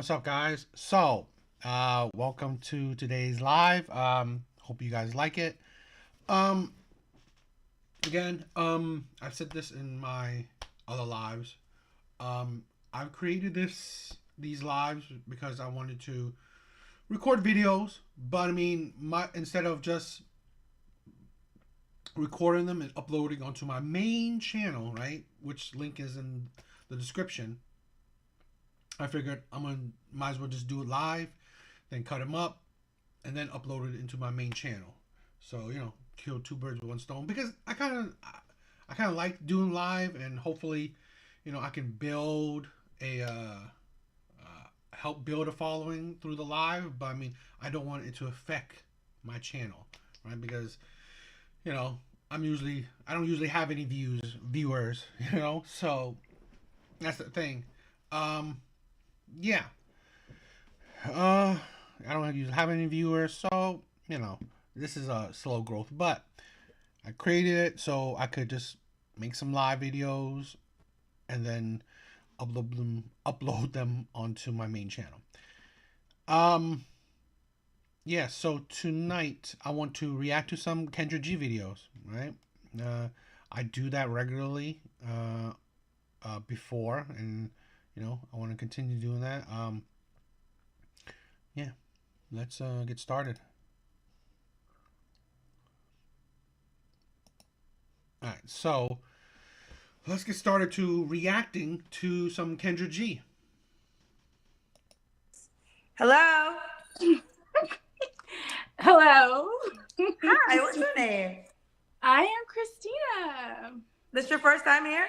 What's up, guys? So, welcome to today's live. Hope you guys like it. Um, I've said this in my other lives. I've created these lives because I wanted to record videos, but I mean, my instead of just recording them and uploading onto my main channel, right, which link is in the description. I figured might as well just do it live, then cut them up, and then upload it into my main channel. So kill two birds with one stone because I kind of like doing live, and hopefully, I can build a help build a following through the live. But I mean, I don't want it to affect my channel, right? Because you know I don't usually have any viewers, so that's the thing. Um, yeah. I don't have any viewers, so this is a slow growth. But I created it so I could just make some live videos and then upload them onto my main channel. Um, yeah. So tonight I want to react to some Kendra G videos. Right. Uh, I do that regularly. Before, and I want to continue doing that. Yeah. Let's get started. All right, so let's get started to reacting to some Kendra G. Hello. Hello. Hi, what's your name? I am Christina. This your first time here?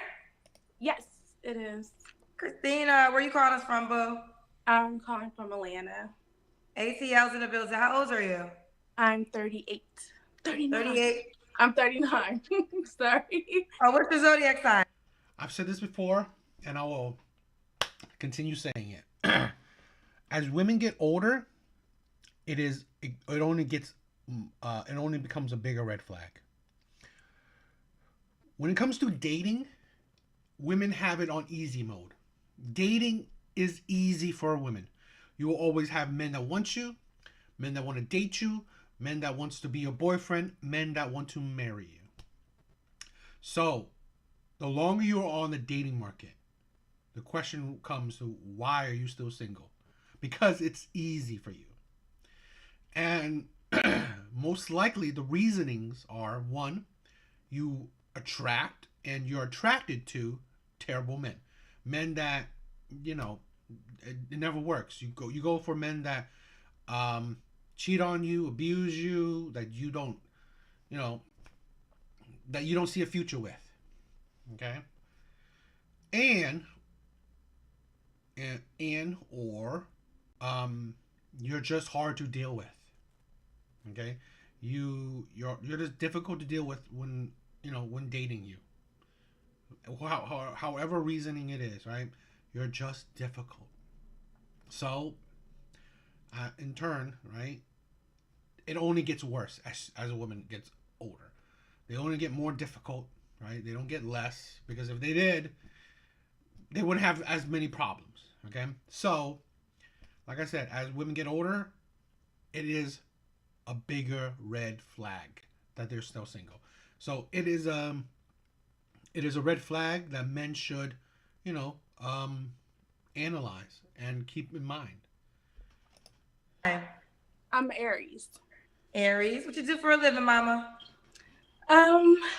Yes, it is. Christina, where you calling us from, boo? I'm calling from Atlanta. ATL's in the building. How old are you? I'm 38. 39. 38. I'm 39. Sorry. Oh, what's your zodiac sign? I've said this before, and I will continue saying it. As women get older, it only becomes a bigger red flag. When it comes to dating, women have it on easy mode. Dating is easy for women. You will always have men that want you, men that want to date you, men that wants to be your boyfriend, men that want to marry you. So, the longer you are on the dating market, the question comes to why are you still single? Because it's easy for you. And most likely the reasonings are one, you attract and you're attracted to terrible men. Men that, it never works. You go for men that cheat on you, abuse you, that you don't, that you don't see a future with. Okay? And or you're just hard to deal with. Okay? You're just difficult to deal with when dating you. However reasoning it is, right? You're just difficult. So, in turn, right, it only gets worse as a woman gets older. They only get more difficult, right? They don't get less, because if they did, they wouldn't have as many problems. Okay, so like I said, as women get older, it is a bigger red flag that they're still single. So it is a red flag that men should, you know, analyze and keep in mind. I'm Aries. Aries. What you do for a living, mama?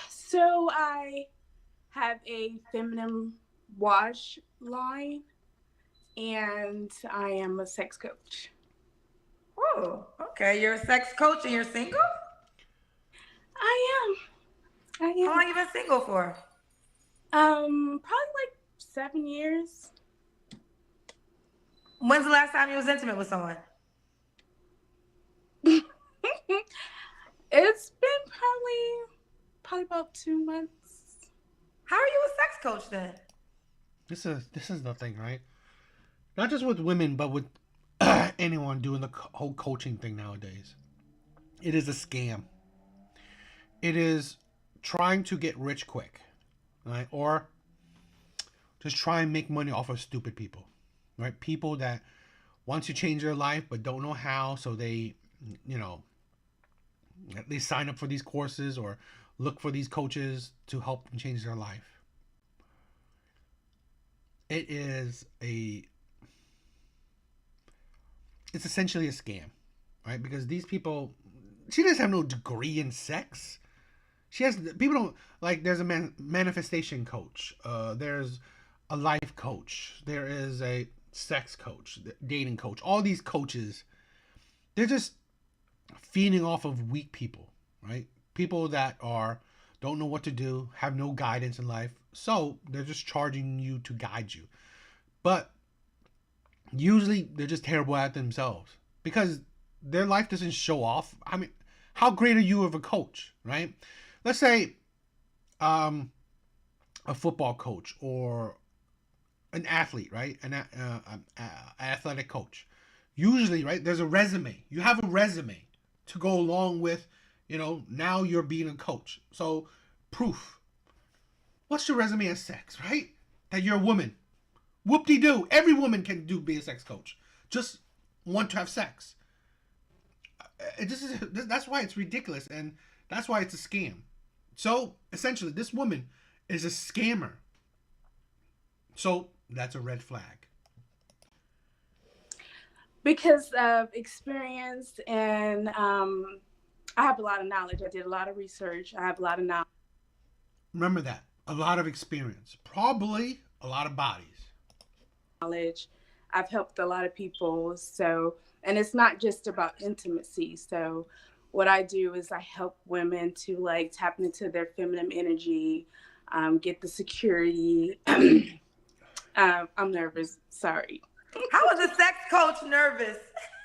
So I have a feminine wash line, and I am a sex coach. Oh, okay. You're a sex coach and you're single? I am. How long you been single for? Probably like 7 years. When's the last time you was intimate with someone? It's been probably about 2 months. How are you a sex coach then? This is the thing, right? Not just with women, but with anyone doing the whole coaching thing nowadays. It is a scam. It is trying to get rich quick, right? Or just try and make money off of stupid people, right? People that want to change their life but don't know how, so they, you know, they sign up for these courses or look for these coaches to help them change their life. It is a it's essentially a scam, right? Because these people, she doesn't have no degree in sex. She has people don't like. There's a manifestation coach. There's a life coach. There is a sex coach, dating coach. All these coaches, they're just feeding off of weak people, right? People that are don't know what to do, have no guidance in life, so they're just charging you to guide you. But usually they're just terrible at themselves because their life doesn't show off. I mean, how great are you of a coach, right? Let's say a football coach or an athlete, right? An athletic coach. Usually, right, there's a resume. You have a resume to go along with, now you're being a coach. So, proof. What's your resume as sex, right? That you're a woman. Whoop-de-doo. Every woman can be a sex coach. Just want to have sex. That's why it's ridiculous, and that's why it's a scam. So, essentially, this woman is a scammer. So, that's a red flag. Because of experience and I have a lot of knowledge. I did a lot of research. I have a lot of knowledge. Remember that. A lot of experience. Probably a lot of bodies. I've helped a lot of people. So, and it's not just about intimacy. So what I do is I help women to like tap into their feminine energy, get the security. I'm nervous. Sorry. How is a sex coach nervous?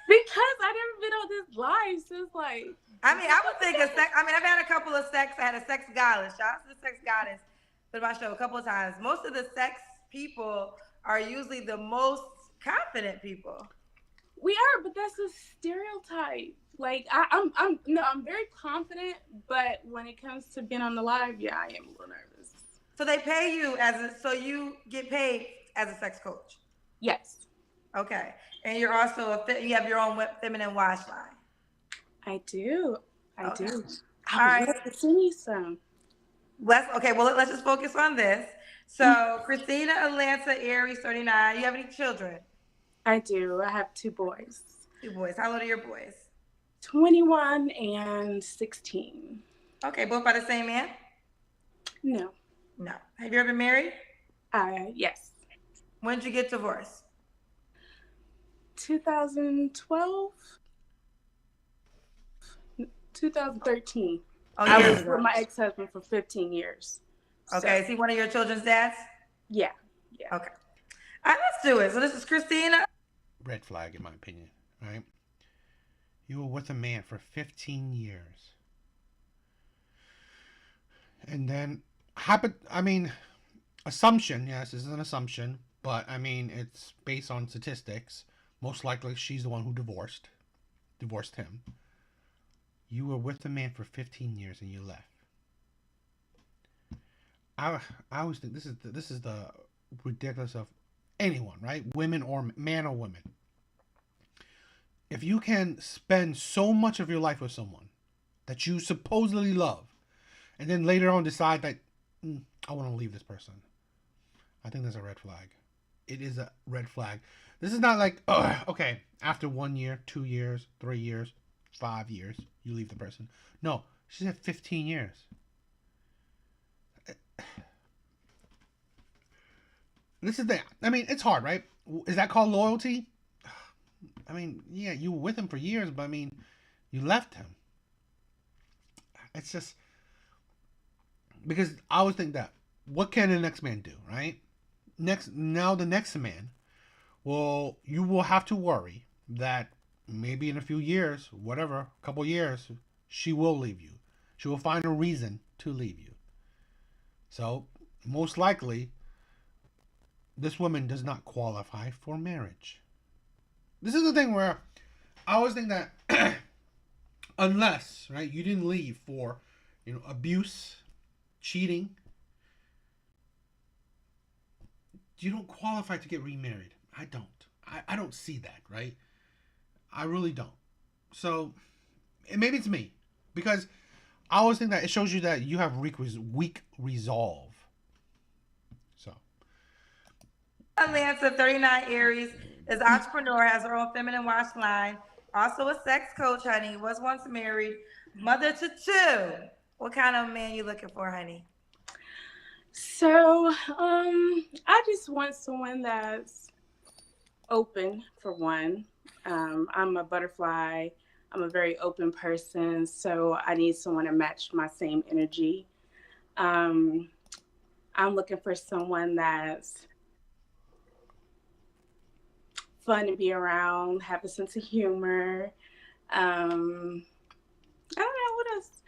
Because I never been on this live, so it's like. I mean, I would think I've had a couple of sex. I had a sex goddess. Shout out to the sex goddess for my show a couple of times. Most of the sex people are usually the most confident people. We are, but that's a stereotype. Like I'm very confident, but when it comes to being on the live, yeah, I am a little nervous. So they pay you so you get paid as a sex coach. Yes. Okay, and you're also you have your own feminine wash line. I do. I do. All right. Love to send you some. Let's just focus on this. So Christina Atlanta Aries 39. You have any children? I do. I have 2 boys. 2 boys. How old are your boys? 21 and 16. Okay, both by the same man? No. No. Have you ever been married? Yes. When did you get divorced? 2012. 2013. Oh, I was with my ex-husband for 15 years. Okay, is he one of your children's dads? Yeah. Okay. All right, let's do it. So this is Christina. Red flag, in my opinion, right? You were with a man for 15 years. And then, assumption, yes, this is an assumption, but, it's based on statistics. Most likely, she's the one who divorced him. You were with a man for 15 years and you left. I always think this is the ridiculous of anyone, right? Women or man or woman. If you can spend so much of your life with someone that you supposedly love, and then later on decide that I want to leave this person, I think there's a red flag. It is a red flag. This is not like, okay, after 1 year, 2 years, 3 years, 5 years, you leave the person. No, she said 15 years. This is it's hard, right? Is that called loyalty? Yeah, you were with him for years, but you left him. It's just because I always think that what can the next man do, right? The next man, well, you will have to worry that maybe in a few years, whatever, a couple years, she will leave you. She will find a reason to leave you. So, most likely, this woman does not qualify for marriage. This is the thing where I always think that unless, right, you didn't leave for, abuse, cheating, you don't qualify to get remarried. I don't. I don't see that, right? I really don't. So maybe it's me, because I always think that it shows you that you have weak resolve. So Atlanta, 39 Aries, is entrepreneur, has her own feminine wash line, also a sex coach, honey, was once married, mother to two. What kind of man you looking for, honey? So, I just want someone that's open, for one. I'm a butterfly. I'm a very open person, so I need someone to match my same energy. Um, I'm looking for someone that's fun to be around, have a sense of humor. I don't know what else.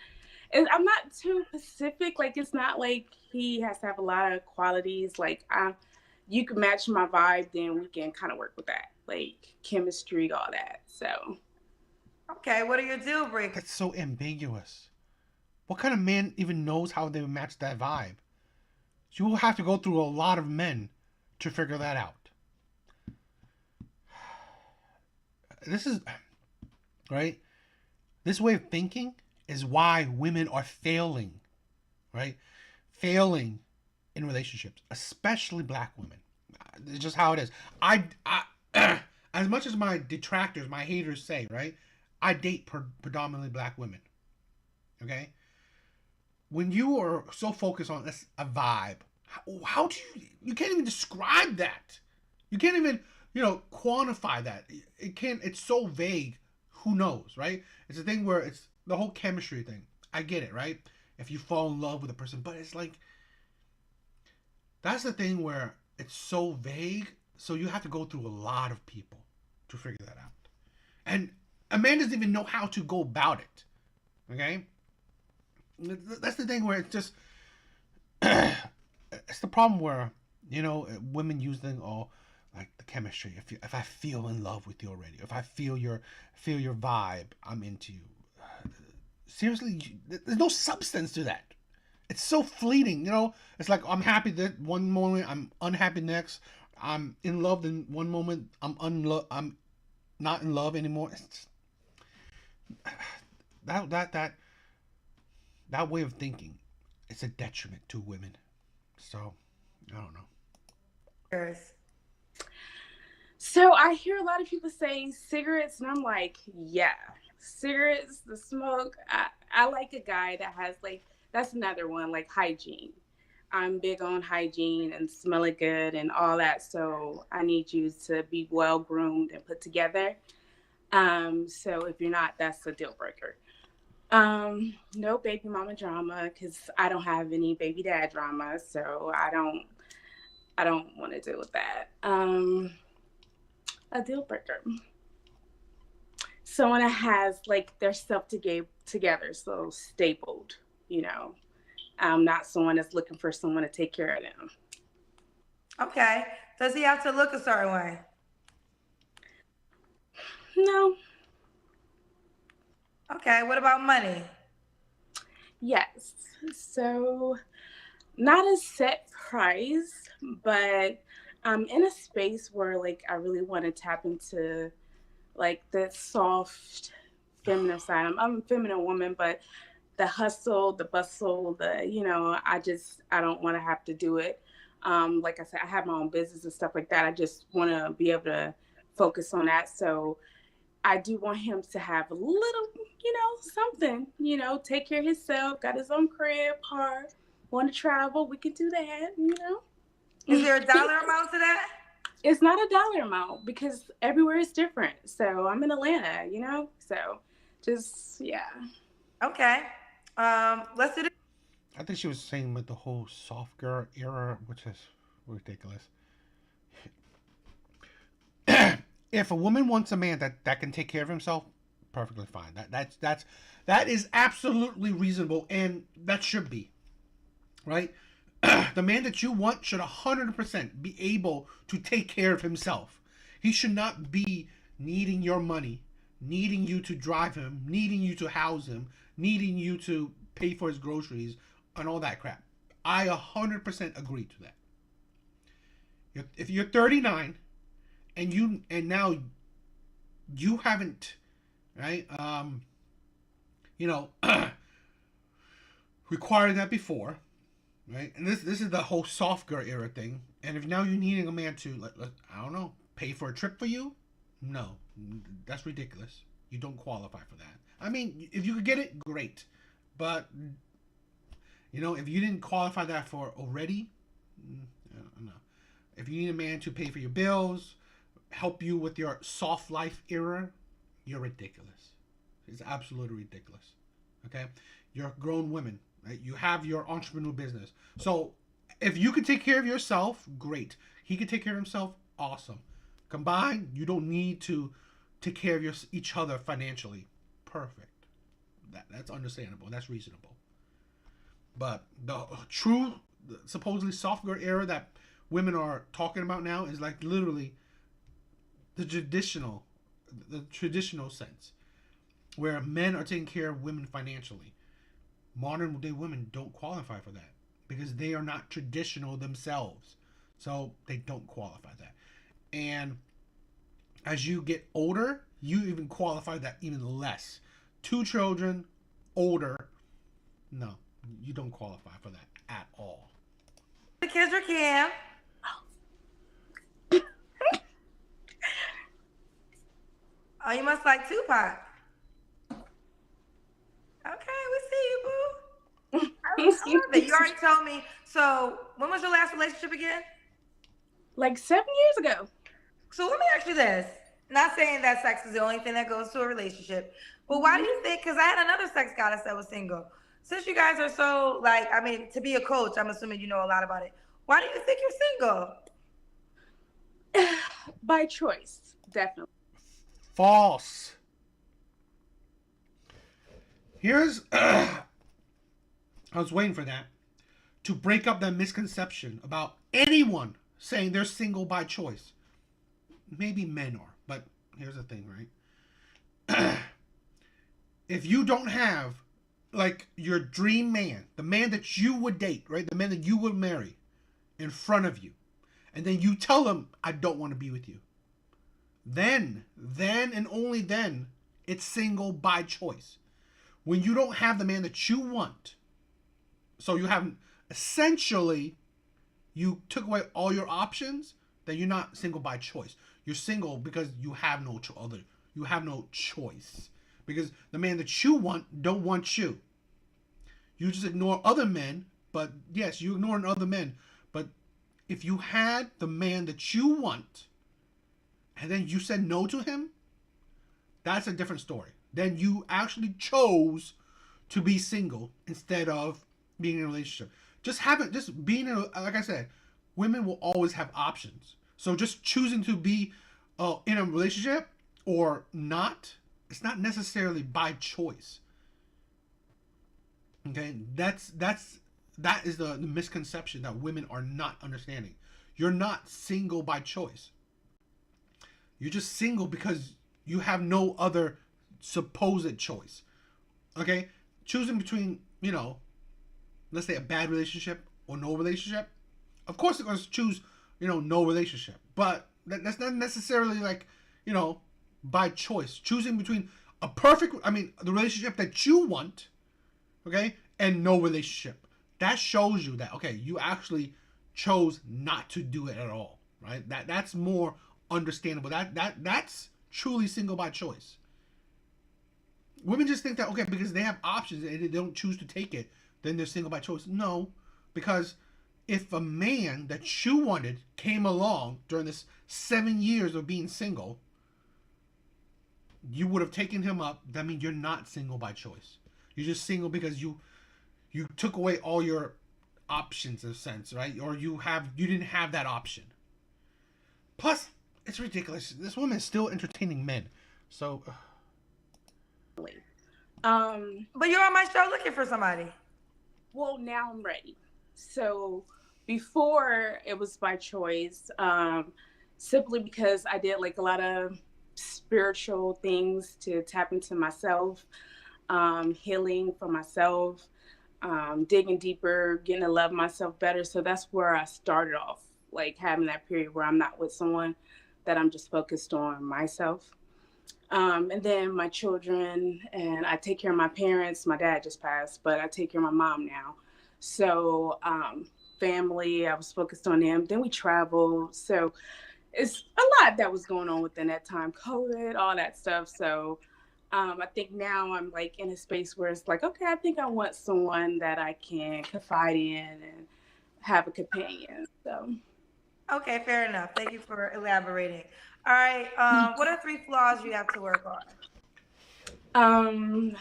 I'm not too specific. Like, it's not like he has to have a lot of qualities. Like, you can match my vibe, then we can kind of work with that, like chemistry, all that. So, Okay, what are your deal breakers? that's so ambiguous. What kind of man even knows how they match that vibe? You will have to go through a lot of men to figure that out. This is right. This way of thinking is why women are failing, right? Failing in relationships, especially black women. It's just how it is. As much as my detractors, my haters say, right? I date predominantly black women. Okay. When you are so focused on a vibe, how do you can't even describe that. You can't even quantify that. It can't. It's so vague. Who knows, right? It's a thing where it's the whole chemistry thing. I get it, right? If you fall in love with a person, but it's like that's the thing where it's so vague. So you have to go through a lot of people to figure that out, and a man doesn't even know how to go about it. Okay, that's the thing where it's just it's the problem where women use things like the chemistry. If I feel in love with you already, if I feel your vibe, I'm into you. Seriously, there's no substance to that. It's so fleeting. It's like I'm happy that one moment, I'm unhappy next. I'm in love in one moment, I'm not in love anymore. It's just, that way of thinking, it's a detriment to women. So I don't know. So I hear a lot of people say cigarettes, and I'm like, yeah, cigarettes, the smoke. I like a guy that has that's another one, like hygiene. I'm big on hygiene and smelling good and all that. So I need you to be well groomed and put together. So if you're not, that's a deal breaker. No baby mama drama, because I don't have any baby dad drama, so I don't want to deal with that. A deal breaker. Someone that has their stuff together, so stapled, not someone that's looking for someone to take care of them. Okay. Does he have to look a certain way? No. Okay. What about money? Yes. So not a set price, but I'm in a space where I really want to tap into the soft feminine side. I'm a feminine woman, but the hustle, the bustle, I don't want to have to do it. Like I said, I have my own business and stuff like that. I just want to be able to focus on that. So I do want him to have a little, something, take care of himself, got his own crib, car, want to travel. We can do that, Is there a dollar amount to that? It's not a dollar amount because everywhere is different. So I'm in Atlanta, so just, yeah. Okay. Let's do this. I think she was saying with the whole soft girl era, which is ridiculous. If a woman wants a man that can take care of himself, perfectly fine. That is absolutely reasonable, and that should be right. The man that you want should 100% be able to take care of himself. He should not be needing your money, needing you to drive him, needing you to house him, needing you to pay for his groceries, and all that crap. I 100% agree to that. If you're 39 and now you haven't, right? You know, required that before, right? And this is the whole soft girl era thing. And if now you're needing a man to, I don't know, pay for a trip for you, no, that's ridiculous. You don't qualify for that. I mean, if you could get it, great, but if you didn't qualify that for already, I don't know. If you need a man to pay for your bills, help you with your soft life era, you're ridiculous. It's absolutely ridiculous. Okay, you're grown women, right? You have your entrepreneur business. So if you can take care of yourself, great. He can take care of himself, awesome. Combined, you don't need to take care of each other financially. Perfect. That's understandable. That's reasonable. But the true, supposedly soft girl era that women are talking about now is like literally the traditional sense, where men are taking care of women financially. Modern day women don't qualify for that because they are not traditional themselves. So they don't qualify that. And as you get older, you even qualify that even less. 2 children, older, no, you don't qualify for that at all. The kids are Cam. Oh, you must like Tupac. Okay, we see you, boo. I love it. You already told me. So, when was your last relationship again? Like 7 years ago. So let me ask you this. Not saying that sex is the only thing that goes to a relationship, but why do you think, because I had another sex goddess that was single. Since you guys are so, to be a coach, I'm assuming you know a lot about it. Why do you think you're single? By choice, definitely. False. Here's, I was waiting for that, to break up that misconception about anyone saying they're single by choice. Maybe men are, but here's the thing, right? If you don't have, your dream man, the man that you would date, right? The man that you would marry in front of you, and then you tell him, I don't want to be with you. Then and only then, it's single by choice. When you don't have the man that you want, so you have, essentially, you took away all your options, then you're not single by choice. You're single because you have no you have no choice. Because the man that you want don't want you. You just ignore other men, but yes, you ignore other men. But if you had the man that you want, and then you said no to him, that's a different story. Then you actually chose to be single instead of being in a relationship. Just being in like I said, women will always have options. So just choosing to be in a relationship or not, it's not necessarily by choice. Okay, that is the misconception that women are not understanding. You're not single by choice. You're just single because you have no other supposed choice. Okay, choosing between let's say a bad relationship or no relationship. Of course, they're going to choose no relationship, but that's not necessarily by choice. Choosing between the relationship that you want, okay, and no relationship. That shows you that, okay, you actually chose not to do it at all, right? That's more understandable. That's truly single by choice. Women just think that, okay, because they have options and they don't choose to take it, then they're single by choice. No, because if a man that you wanted came along during this 7 years of being single, you would have taken him up. That means you're not single by choice. You're just single because you took away all your options in a sense, right? Or you didn't have that option. Plus, it's ridiculous. This woman is still entertaining men. So But you're on my show looking for somebody. Well, now I'm ready. So before it was by choice, simply because I did a lot of spiritual things to tap into myself, healing for myself, digging deeper, getting to love myself better. So that's where I started off, having that period where I'm not with someone. that I'm just focused on myself. And then my children, and I take care of my parents. My dad just passed, but I take care of my mom now. So, family, I was focused on them. Then we traveled. So it's a lot that was going on within that time, COVID, all that stuff. So I think now I'm like in a space where it's like, okay, I think I want someone that I can confide in and have a companion. So, Okay, fair enough. Thank you for elaborating. All right. What are 3 flaws you have to work on? um,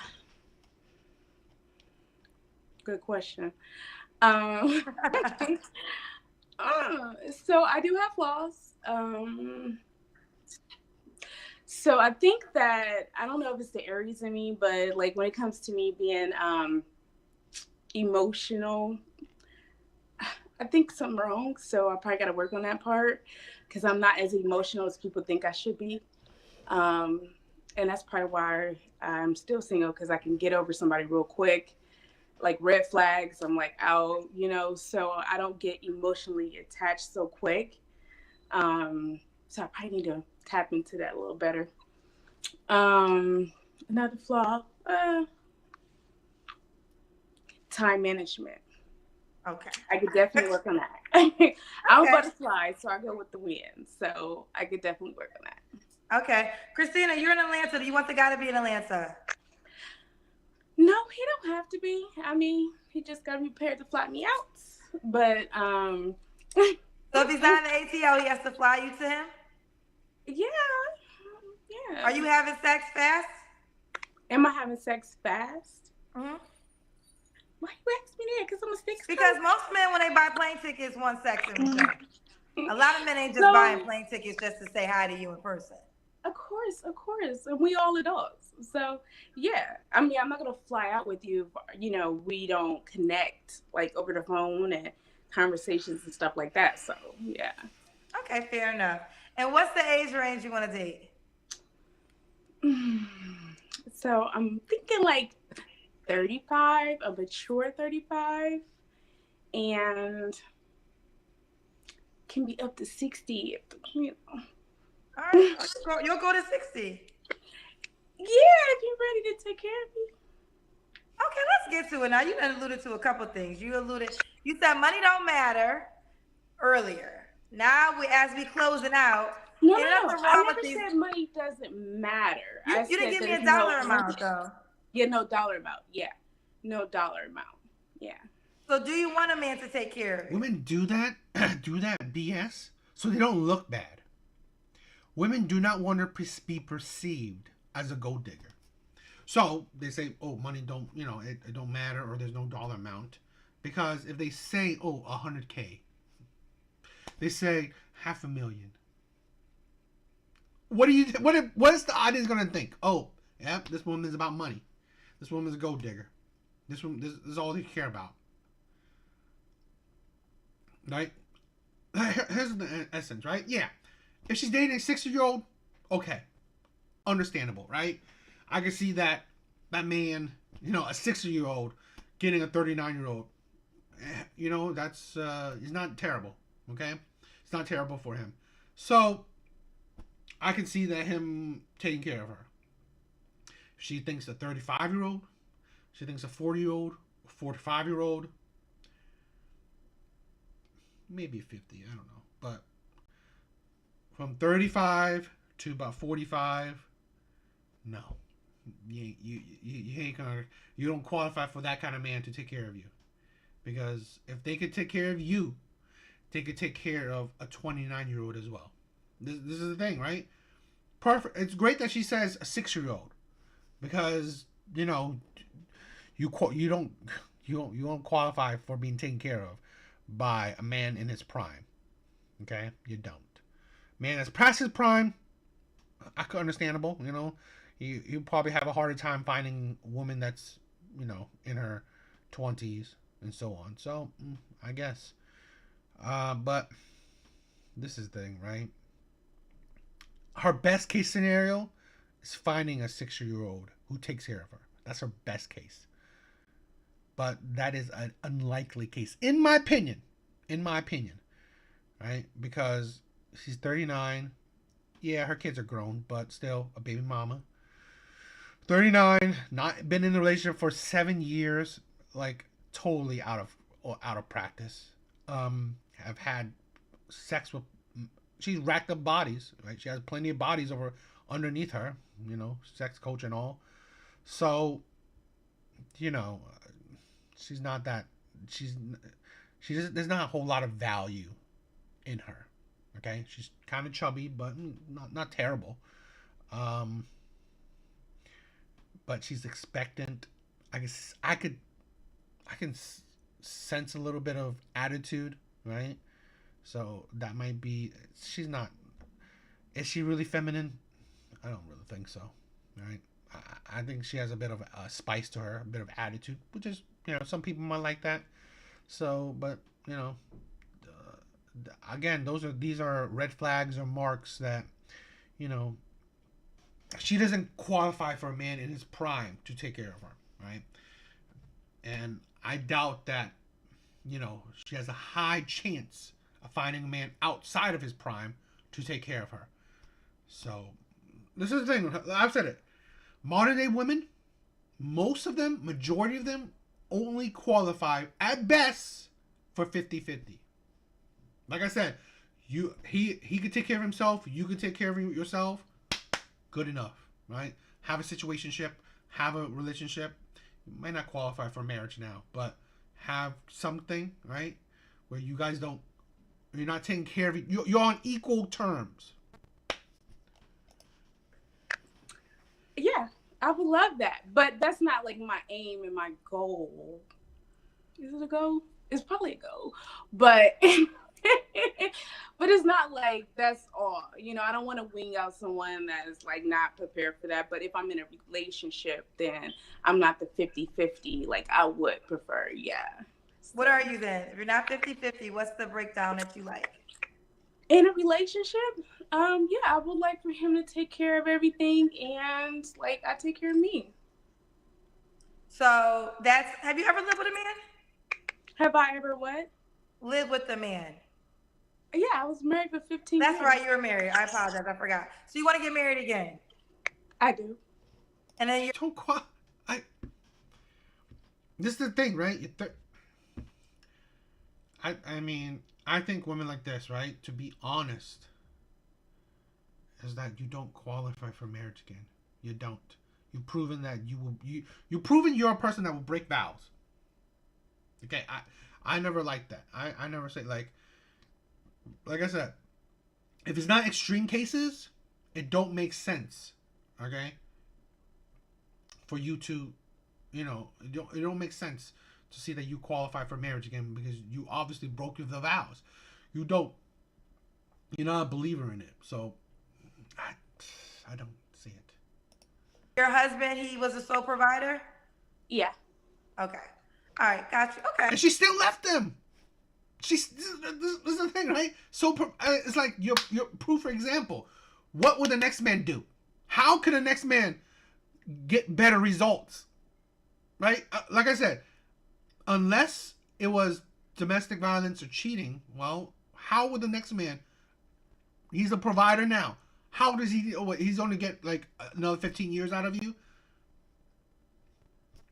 good question. Um, so I do have flaws. So I think that I don't know if it's the Aries in me, but like when it comes to me being emotional, I think something wrong. So I probably got to work on that part because I'm not as emotional as people think I should be. Um, and that's probably why I'm still single, because I can get over somebody real quick. Like red flags, I'm like out, so I don't get emotionally attached so quick. So I probably need to tap into that a little better. Another flaw, time management. Okay. I could definitely work on that. I'm a Okay. butterfly, so I go with the wind. So I could definitely work on that. Okay. Christina, you're in Atlanta. Do you want the guy to be in Atlanta? No, he don't have to be. I mean, he just got to be prepared to fly me out. But So if he's not in the ATL, he has to fly you to him? yeah. Are you having sex fast? Am I having sex fast? Mm-hmm. Why you ask me that? Because I'm a sex. Because most men, when they buy plane tickets, want sex in return. A lot of men ain't just So, buying plane tickets just to say hi to you in person. Of course. And we all adults. So, yeah. I mean, I'm not going to fly out with you if, we don't connect, like, over the phone and conversations and stuff like that. So, yeah. Okay, fair enough. And what's the age range you want to date? So, I'm thinking, like, 35, a mature 35. And can be up to 60. All right, you'll go to 60. Yeah, if you're ready to take care of me. Okay, let's get to it now. You alluded to a couple things. You said money don't matter earlier. Now, as we closing out, No, I never said money doesn't matter. You didn't give me a dollar amount, though. Yeah, no dollar amount. Yeah, no dollar amount. Yeah. So, do you want a man to take care of you? Women do that, do that BS, so they don't look bad. Women do not want to be perceived as a gold digger. So they say, "Oh, money don't, it don't matter, or there's no dollar amount," because if they say, "Oh, 100K," they say $500,000. What is the audience gonna think? Oh, yeah, this woman's about money. This woman's a gold digger. This is all they care about. Right? Here's the essence, right? Yeah. If she's dating a 60-year-old, okay. Understandable, right? I can see that man, a 60-year-old getting a 39-year-old. That's it's not terrible, okay? It's not terrible for him. So I can see that him taking care of her. If she thinks a 35-year-old, she thinks a 40-year-old, a 45-year-old, maybe 50, I don't know. But from 35 to about 45, no. You ain't gonna, you don't qualify for that kind of man to take care of you. Because if they could take care of you, they could take care of a 29-year-old as well. This is the thing, right? Perfect. It's great that she says a 6-year-old, because you don't qualify for being taken care of by a man in his prime. Okay, you don't. Man that's past his prime, understandable. You probably have a harder time finding a woman that's in her 20s and so on. So I guess, but this is the thing, right? Her best case scenario is finding a 6-year-old who takes care of her. That's her best case. But that is an unlikely case, in my opinion. Right? Because she's 39. Yeah, her kids are grown, but still a baby mama. 39, not been in a relationship for 7 years, like totally out of practice. Have had sex with. She's racked up bodies, right? She has plenty of bodies over underneath her, sex coach and all. So, you know, she's not that. She's she just, there's not a whole lot of value in her. Okay, she's kind of chubby, but not terrible. Um, but she's expectant. I guess I can sense a little bit of attitude, right? So that might be. She's not. Is she really feminine? I don't really think so, right? I think she has a bit of a spice to her, a bit of attitude, which is some people might like that. So, but again, these are red flags or marks that you know she doesn't qualify for a man in his prime to take care of her, right? And I doubt that she has a high chance of finding a man outside of his prime to take care of her. So this is the thing. I've said it. Modern day women, most of them, majority of them, only qualify at best for 50-50. Like I said, he could take care of himself. You could take care of yourself. Good enough, right? Have a situationship, have a relationship. You might not qualify for marriage now, but have something, right? Where you guys you're not taking care of you're on equal terms. Yeah, I would love that, but that's not like my aim and my goal. Is it a goal? It's probably a goal, but but it's not like that's all. I don't want to wing out someone that is like not prepared for that. But if I'm in a relationship, then I'm not the 50-50 like I would prefer. Yeah. What are you then? If you're not 50-50, what's the breakdown that you like? In a relationship, yeah, I would like for him to take care of everything and like I take care of me. So have you ever lived with a man? Have I ever what? Live with a man. Yeah, I was married for 15 years. That's right, you were married. I apologize, I forgot. So you want to get married again? I do. And then you Don't This is the thing, right? I mean, I think women like this, right? To be honest, is that you don't qualify for marriage again. You don't. You've proven that you've proven you're a person that will break vows. Okay, I never liked that. I never say like I said, if it's not extreme cases, it don't make sense. Okay? For you to, it don't make sense to see that you qualify for marriage again because you obviously broke the vows. You're not a believer in it. So I don't see it. your husband, he was a sole provider? Yeah. Okay. All right, gotcha. Okay. And she still left him. This is the thing, right? So it's like your proof for example. What would the next man do? How could the next man get better results? Right? Like I said, unless it was domestic violence or cheating, well, how would the next man? He's a provider now. How does he? He's only get like another 15 years out of you,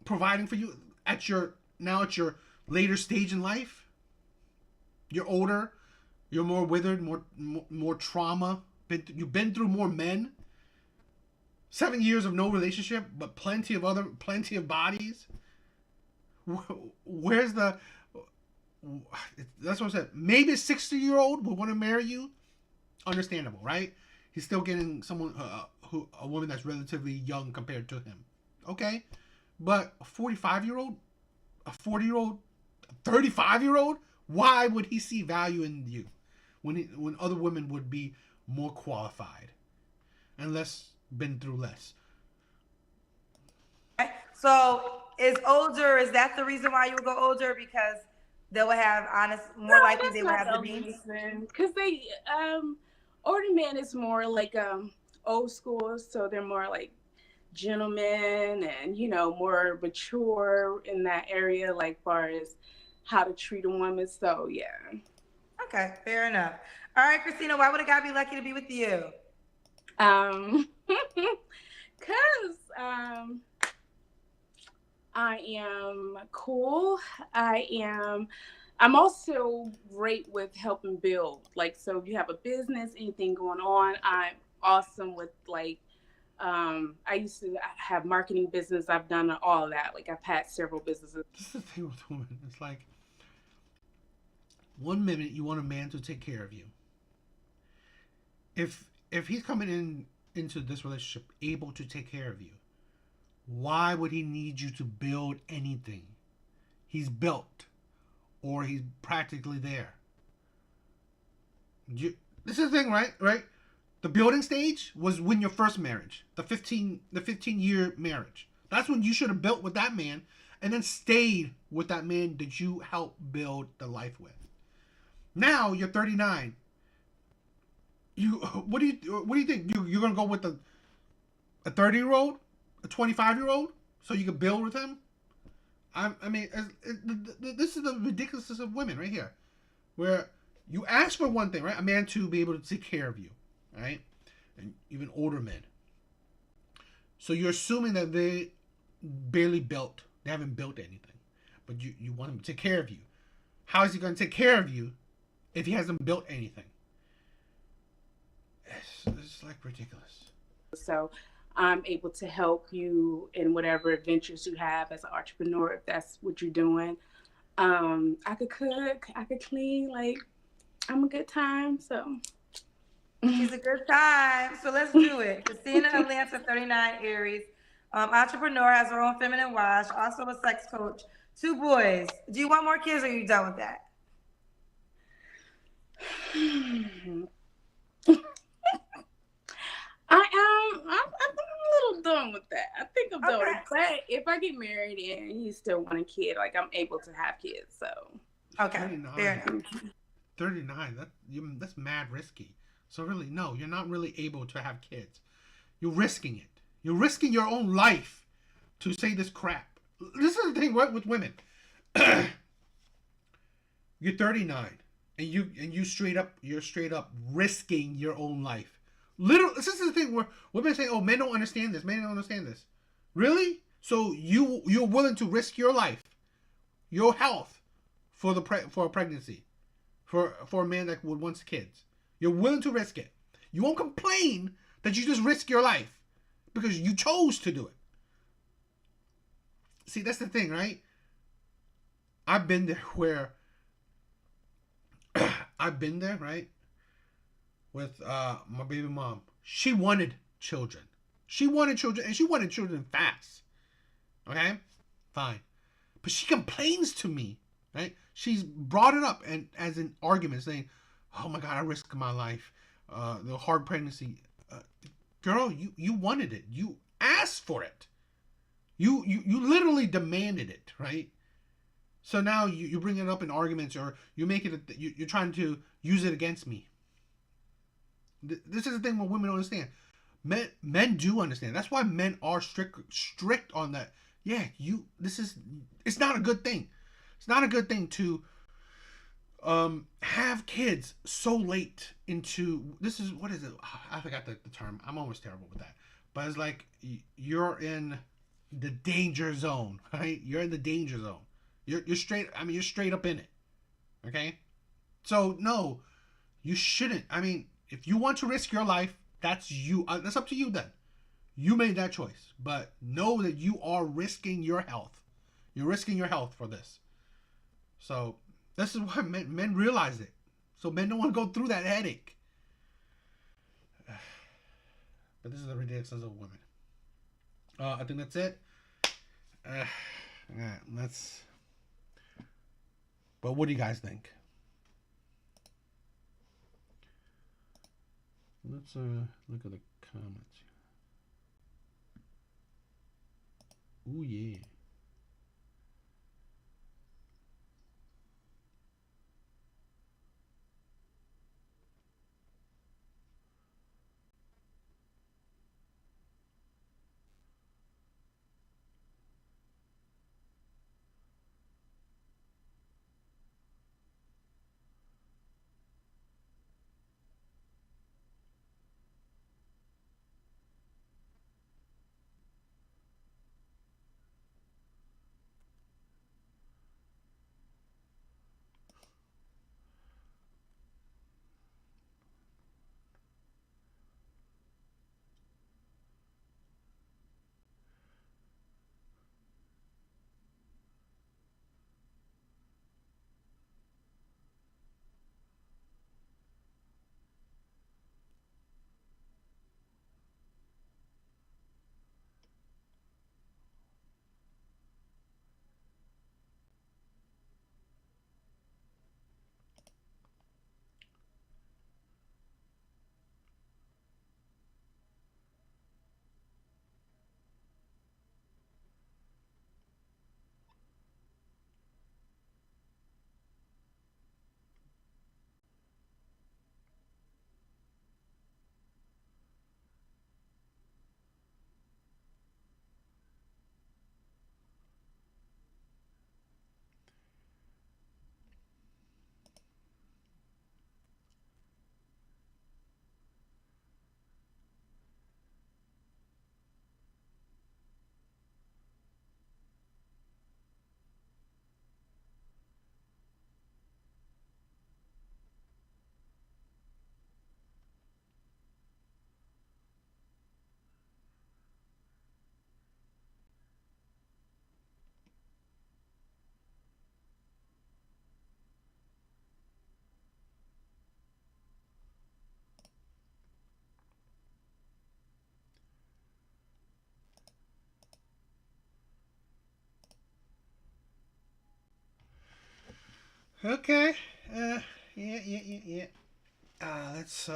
providing for you at your later stage in life. You're older. You're more withered, more trauma. You've been through more men. 7 years of no relationship, but plenty of bodies. Where's the? That's what I said. Maybe a 60-year-old would want to marry you. Understandable, right? He's still getting a woman that's relatively young compared to him. Okay, but a 45-year-old, a 40-year-old, a 35-year-old. Why would he see value in you when other women would be more qualified and been through less? So is that the reason why you would go older? Because they would have more likely they would have the beans? Because they, older men is more like old school, so they're more like gentlemen and, more mature in that area, like far as how to treat a woman. So, yeah. Okay, fair enough. All right, Christina, why would a guy be lucky to be with you? Cause I am cool. I am. I'm also great with helping build. Like, so if you have a business, anything going on, I'm awesome with like. I used to have marketing business. I've done all of that. Like, I've had several businesses. This is the thing with women. It's like one minute you want a man to take care of you. If he's coming in into this relationship able to take care of you, why would he need you to build anything? He's built, or he's practically there. This is the thing, right? Right? The building stage was when your first marriage, the 15-year marriage. That's when you should have built with that man, and then stayed with that man that you helped build the life with. Now you're 39. What do you think? You're gonna go with a 30-year-old, a 25-year-old, so you can build with him? I mean, this is the ridiculousness of women right here, where you ask for one thing, right? A man to be able to take care of you, right? And even older men. So you're assuming that they barely built, they haven't built anything, but you want him to take care of you. How is he going to take care of you if he hasn't built anything? It's like ridiculous. So I'm able to help you in whatever adventures you have as an entrepreneur, if that's what you're doing. I could cook, I could clean, like I'm a good time. So She's a good time. So let's do it. Christina Atlanta, 39, Aries. Entrepreneur, has her own feminine wash, also a sex coach, 2 boys. Do you want more kids or are you done with that? I'm a little done with that. I think I'm done with it. But if I get married and he's still wanting a kid, like I'm able to have kids. So Okay, 39. fair enough. 39. That's mad risky. So really, no, you're not really able to have kids. You're risking it. You're risking your own life to say this crap. This is the thing, right, with women. You're 39, and you're straight up risking your own life. Literally, this is the thing where women say, "Oh, men don't understand this. Men don't understand this." Really? So you're willing to risk your life, your health, for for a pregnancy, for a man that would wants kids. You're willing to risk it. You won't complain that you just risk your life because you chose to do it. See, that's the thing, right? I've been there where I've been there, right? With my baby mom. She wanted children. She wanted children, and she wanted children fast. Okay? Fine. But she complains to me, right? She's brought it up and as an argument saying, "Oh my God, I risked my life. The hard pregnancy." Girl, you wanted it. You asked for it. You literally demanded it, right? So now you bring it up in arguments, or you make it. You're trying to use it against me. This is the thing what women don't understand. Men do understand. That's why men are strict on that. Yeah, it's not a good thing. It's not a good thing to have kids so late into this is what is it? I forgot the term. I'm always terrible with that. But it's like you're in the danger zone, right? You're in the danger zone. You're straight. I mean, you're straight up in it. Okay. So no, you shouldn't. I mean, if you want to risk your life, that's you. That's up to you then. You made that choice, but know that you are risking your health. You're risking your health for this. So this is why men realize it. So men don't want to go through that headache. But this is the ridiculousness of women. I think that's it. Yeah, let's. But what do you guys think? Let's look at the comments. Ooh yeah. Okay. Yeah. Let's.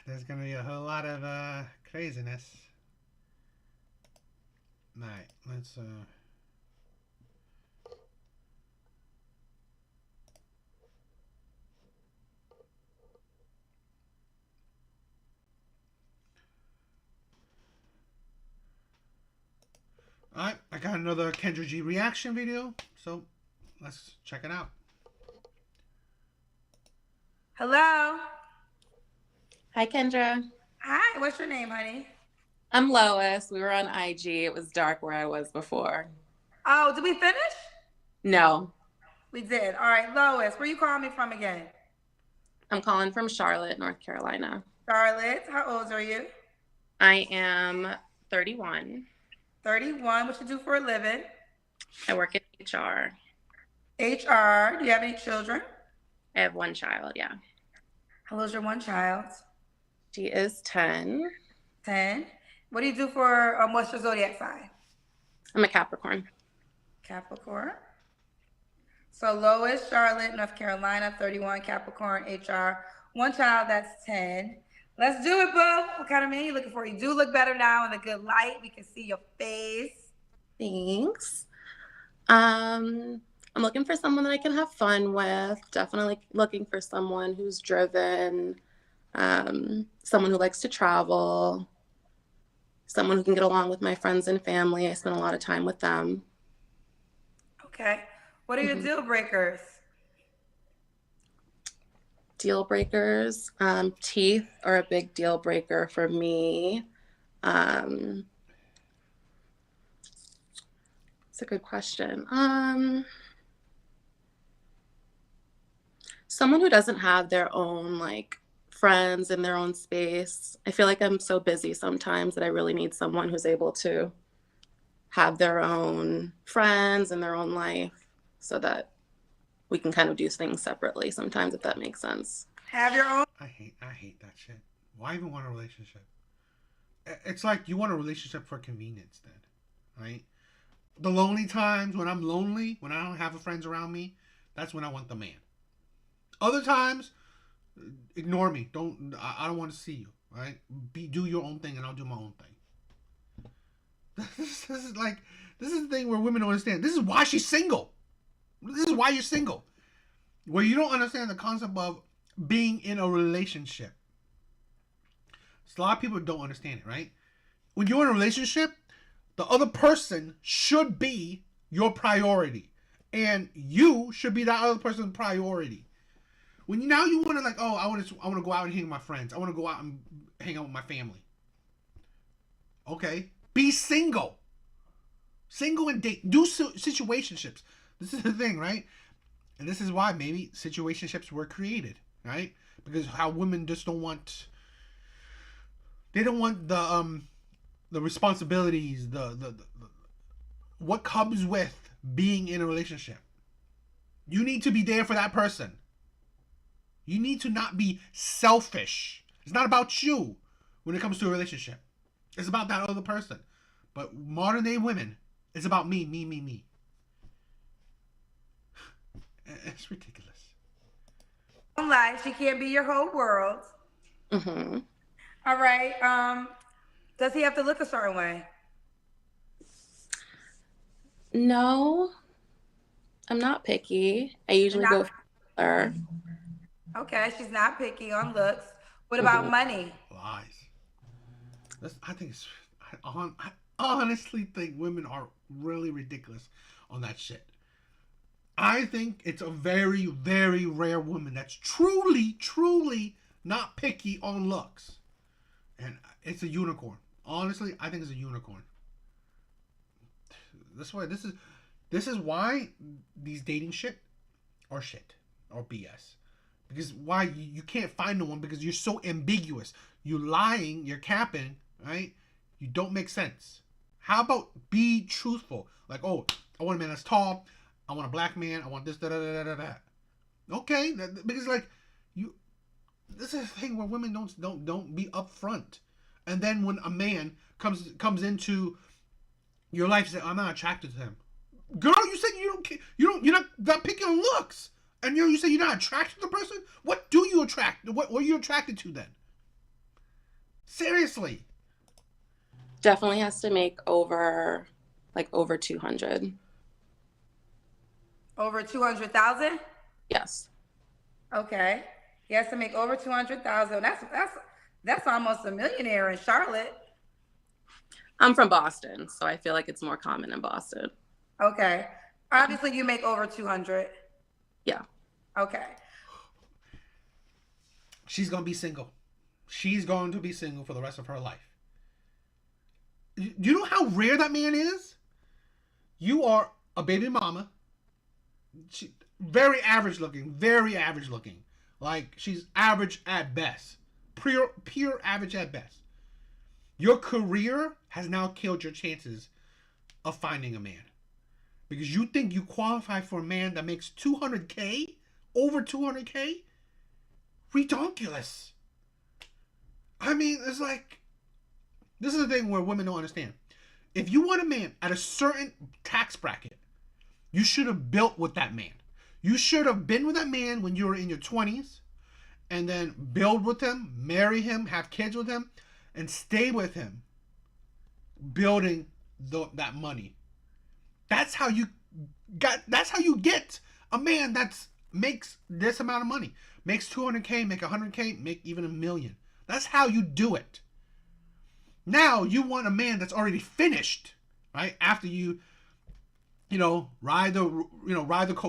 There's gonna be a whole lot of craziness. All right. Let's. All right. I got another Kendra G reaction video, so let's check it out. Hello. Hi, Kendra. Hi. What's your name, honey? I'm Lois. We were on IG. It was dark where I was before. Oh, did we finish? No, We did. All right, Lois. Where you calling me from again? I'm calling from Charlotte, North Carolina. Charlotte. How old are you? I am 31. 31. What you do for a living? I work in HR. HR. Do you have any children? I have one child, yeah. How old's your one child? She is 10. 10. What do you do for, what's your zodiac sign? I'm a Capricorn. Capricorn. So Lois, Charlotte, North Carolina, 31, Capricorn, HR. One child, that's 10. Let's do it, boo. What kind of man you looking for? You do look better now in the good light. We can see your face. Thanks. I'm looking for someone that I can have fun with. Definitely looking for someone who's driven, someone who likes to travel, someone who can get along with my friends and family. I spend a lot of time with them. Okay. What are your deal breakers? Deal breakers. Teeth are a big deal breaker for me. It's a good question. Someone who doesn't have their own like friends in their own space. I feel like I'm so busy sometimes that I really need someone who's able to have their own friends and their own life so that we can kind of do things separately sometimes, if that makes sense. Have your own. I hate that shit. Why even want a relationship? It's like you want a relationship for convenience, then, right? The lonely times when I'm lonely, when I don't have friends around me, that's when I want the man. Other times, ignore me. I don't want to see you. Right? Do your own thing, and I'll do my own thing. This is the thing where women don't understand. This is why she's single. This is why you're single. Where you don't understand the concept of being in a relationship. So a lot of people don't understand it, right? When you're in a relationship, the other person should be your priority. And you should be that other person's priority. When now you want to like, oh, I want to go out and hang with my friends. I want to go out and hang out with my family. Okay, be single. Single and date. Do situationships. This is the thing, right? And this is why maybe situationships were created, right? Because how women just don't want. They don't want the responsibilities, the what comes with being in a relationship. You need to be there for that person. You need to not be selfish. It's not about you when it comes to a relationship. It's about that other person. But modern day women, it's about me. It's ridiculous. Life. She can't be your whole world. Mm-hmm. All right. Does he have to look a certain way? No, I'm not picky. I usually go for color. Okay, she's not picky on looks. What about money? Lies. I honestly think women are really ridiculous on that shit. I think it's a very, very rare woman that's truly, truly not picky on looks. And it's a unicorn. Honestly, I think it's a unicorn. That's why This is why these dating shit or BS. Because why you can't find no one because you're so ambiguous. You're lying, you're capping, right? You don't make sense. How about be truthful? Like, oh, I want a man that's tall. I want a black man. I want this, da da da da da. Okay, because like you, this is a thing where women don't be upfront, and then when a man comes into your life, you say, I'm not attracted to him. Girl, you said you're not that picky on looks. And you say you're not attracted to the person? What do you attract? What are you attracted to then? Seriously. Definitely has to make over 200. Over 200,000? Yes. Okay. He has to make over 200,000. That's almost a millionaire in Charlotte. I'm from Boston, so I feel like it's more common in Boston. Okay. Obviously you make over 200. Yeah. Okay. She's going to be single. She's going to be single for the rest of her life. Do you know how rare that man is? You are a baby mama. Very average looking. Like, she's average at best. Pure average at best. Your career has now killed your chances of finding a man. Because you think you qualify for a man that makes 200K? Over 200K? Redonkulous. I mean, it's like, this is the thing where women don't understand. If you want a man at a certain tax bracket, you should have built with that man. You should have been with that man when you were in your 20s, and then build with him, marry him, have kids with him, and stay with him, building that money. That's how you get a man that makes this amount of money. Makes 200K, make 100K, make even $1 million. That's how you do it. Now you want a man that's already finished, right? After you ride the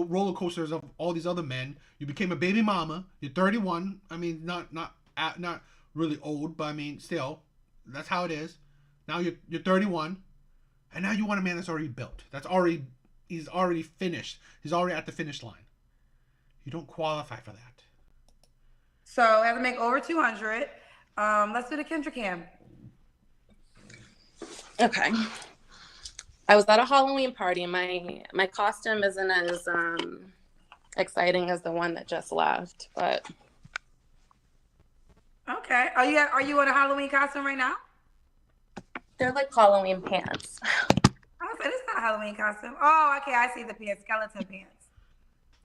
roller coasters of all these other men. You became a baby mama. You're 31. I mean, not really old, but I mean, still, that's how it is. Now you're 31, and now you want a man that's already built. He's already finished. He's already at the finish line. You don't qualify for that. So I have to make over 200. Let's do the Kendra Cam. Okay. I was at a Halloween party. My costume isn't as exciting as the one that just left, but Okay. Are you in a Halloween costume right now? they're like Halloween pants. I said it's not a Halloween costume. Oh, okay. I see the pants, skeleton pants.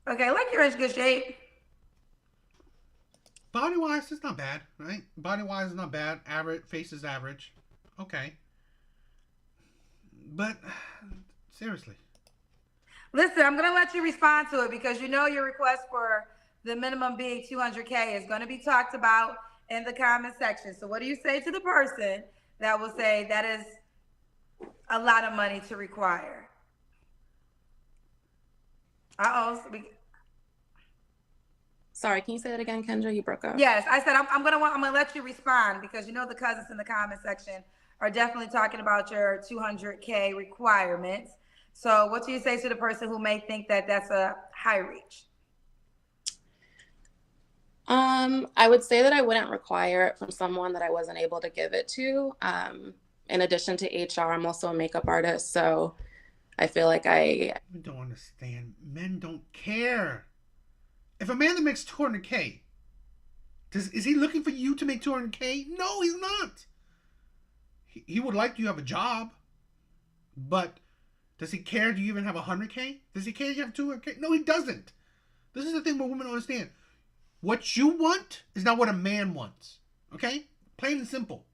Okay, like you're in good shape. Body wise, it's not bad, right? Body wise, it's not bad. Average, face is average. Okay. But seriously. Listen, I'm going to let you respond to it because you know your request for the minimum being 200K is going to be talked about in the comment section. So what do you say to the person that will say that is a lot of money to require? Sorry, can you say that again, Kendra? You broke up. Yes, I said I'm gonna let you respond because you know the cousins in the comment section are definitely talking about your 200K requirements. So what do you say to the person who may think that that's a high reach? I would say that I wouldn't require it from someone that I wasn't able to give it to. In addition to HR, I'm also a makeup artist, so I feel like I don't understand. Men don't care. If a man that makes 200K, is he looking for you to make 200K? No, he's not. He would like you to have a job, but does he care? Do you even have 100K? Does he care you have 200K? No, he doesn't. This is the thing where women don't understand. What you want is not what a man wants. Okay? Plain and simple.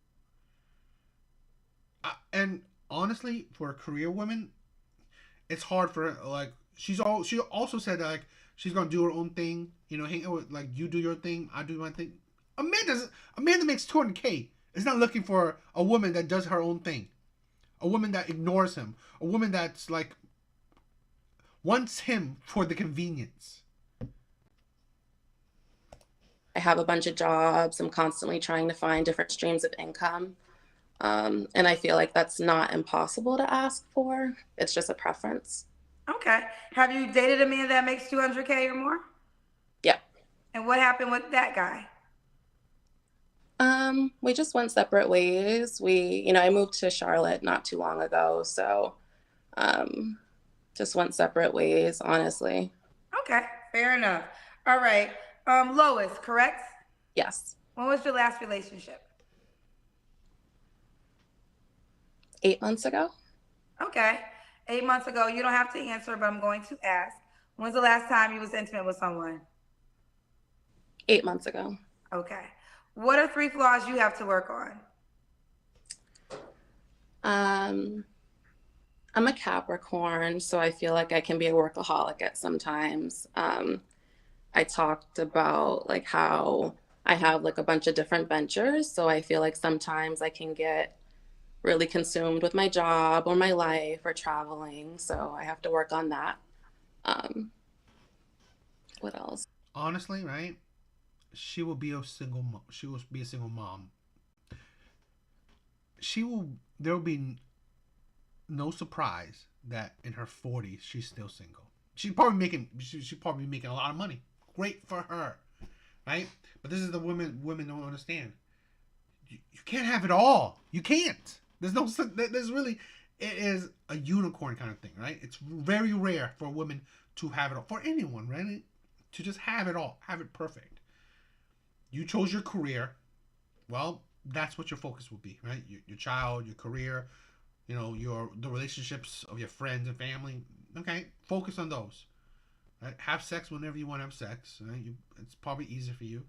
And honestly, for a career woman, it's hard for her. Like, she also said that, like, she's gonna do her own thing. Hang out with, like, you do your thing, I do my thing. A man that makes 200K is not looking for a woman that does her own thing. A woman that ignores him. A woman that's like wants him for the convenience. I have a bunch of jobs. I'm constantly trying to find different streams of income. And I feel like that's not impossible to ask for. It's just a preference. Okay. Have you dated a man that makes 200K or more? Yeah. And what happened with that guy? We just went separate ways. I moved to Charlotte not too long ago, so um, just went separate ways, honestly. Okay, fair enough. All right. Lois, correct? Yes. When was your last relationship? 8 months ago. Okay. 8 months ago. You don't have to answer, but I'm going to ask. When's the last time you was intimate with someone? 8 months ago. Okay. What are 3 flaws you have to work on? Um, I'm a Capricorn, so I feel like I can be a workaholic at sometimes. I talked about like how I have like a bunch of different ventures, so I feel like sometimes I can get really consumed with my job or my life or traveling, so I have to work on that. Um, what else? Honestly, right? She will be a single. She will be a single mom. She will. There will be no surprise that in her 40s she's still single. She's probably making. She's probably making a lot of money. Great for her, right? But this is the women don't understand. You can't have it all. You can't. There's no. There's really. It is a unicorn kind of thing, right? It's very rare for a woman to have it all. For anyone, right? To just have it all, have it perfect. You chose your career. Well, that's what your focus will be, right? Your child, your career, the relationships of your friends and family. Okay, focus on those. Right? Have sex whenever you want to have sex. Right? It's probably easier for you,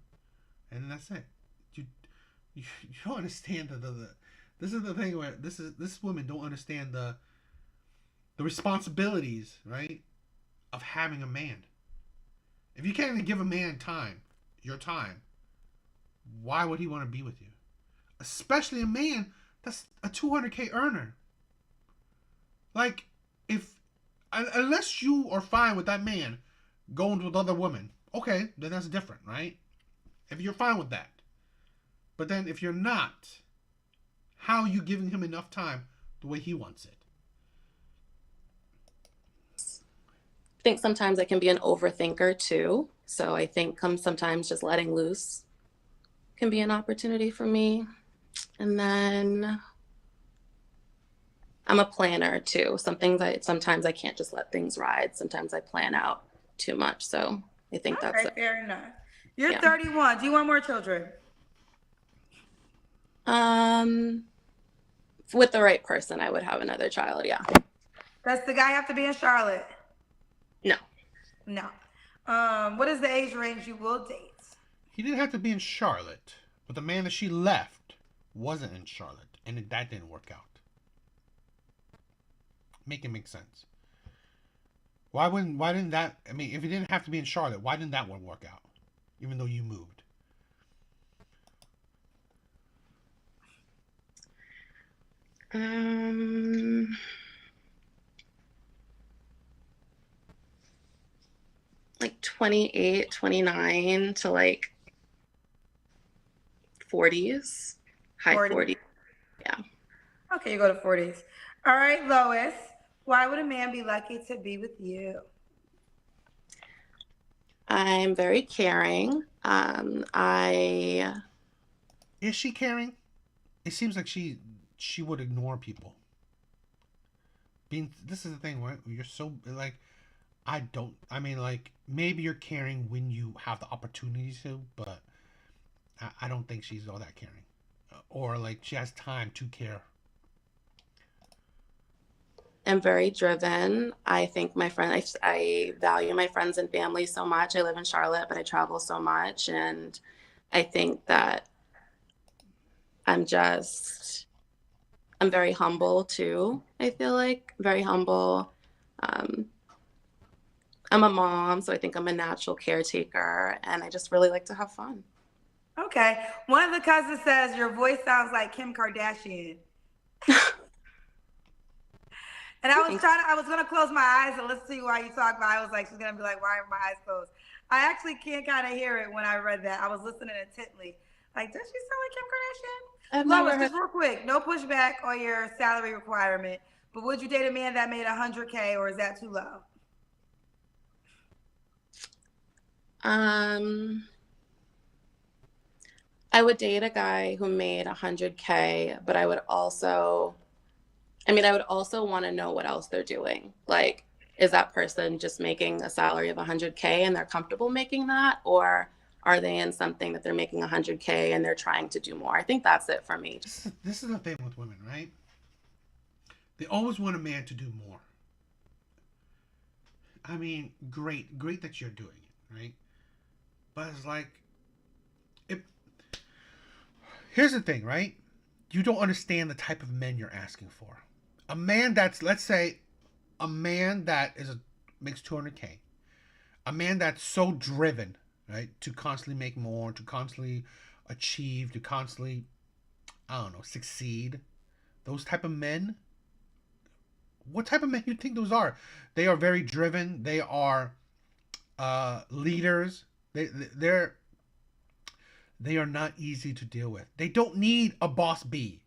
and then that's it. You you don't understand the this is the thing where this women don't understand the responsibilities, right, of having a man. If you can't even give a man time, your time, why would he want to be with you? Especially a man that's a 200K earner. Like, if unless you are fine with that man going with other women, okay, then that's different, right? If you're fine with that, but then if you're not, how are you giving him enough time the way he wants it? I think sometimes I can be an overthinker too. So I think sometimes just letting loose can be an opportunity for me. And then I'm a planner too. Sometimes I can't just let things ride. Sometimes I plan out too much. So I think that's Okay, fair enough. You're yeah. 31. Do you want more children? With the right person, I would have another child. Yeah. Does the guy have to be in Charlotte? No. No. What is the age range you will date? He didn't have to be in Charlotte, but the man that she left wasn't in Charlotte, and that didn't work out. Make it make sense. Why didn't that? I mean, if he didn't have to be in Charlotte, why didn't that one work out? Even though you moved. Like 28, 29 to like 40s, high 40s. Yeah. Okay, you go to 40s. All right, Lois. Why would a man be lucky to be with you? I'm very caring. Is she caring? It seems like she would ignore people. This is the thing, right? You're so like, I don't. I mean, like, maybe you're caring when you have the opportunity to, but I don't think she's all that caring, or like she has time to care. am very driven. I think I value my friends and family so much. I live in Charlotte, but I travel so much. And I think that I'm very humble too. I feel like very humble. Um, I'm a mom, so I think I'm a natural caretaker, and I just really like to have fun. Okay. One of the cousins says your voice sounds like Kim Kardashian. And I was gonna close my eyes and listen to you while you talk, but I was like, she's gonna be like, why are my eyes closed? I actually can't kind of hear it when I read that. I was listening intently. Like, does she sound like Kim Kardashian? I've Lois, never just real quick, no pushback on your salary requirement. But would you date a man that made 100K, or is that too low? I would date a guy who made 100K, but I would also want to know what else they're doing. Like, is that person just making a salary of 100K and they're comfortable making that? Or are they in something that they're making 100K and they're trying to do more? I think that's it for me. This is the thing with women, right? They always want a man to do more. I mean, great that you're doing it, right? But it's like, here's the thing, right? You don't understand the type of men you're asking for. A man that's, let's say, a man that makes 200K, a man that's so driven, right, to constantly make more, to constantly achieve, to constantly, I don't know, succeed. Those type of men. What type of men you think those are? They are very driven. They are leaders. They're not easy to deal with. They don't need a boss B.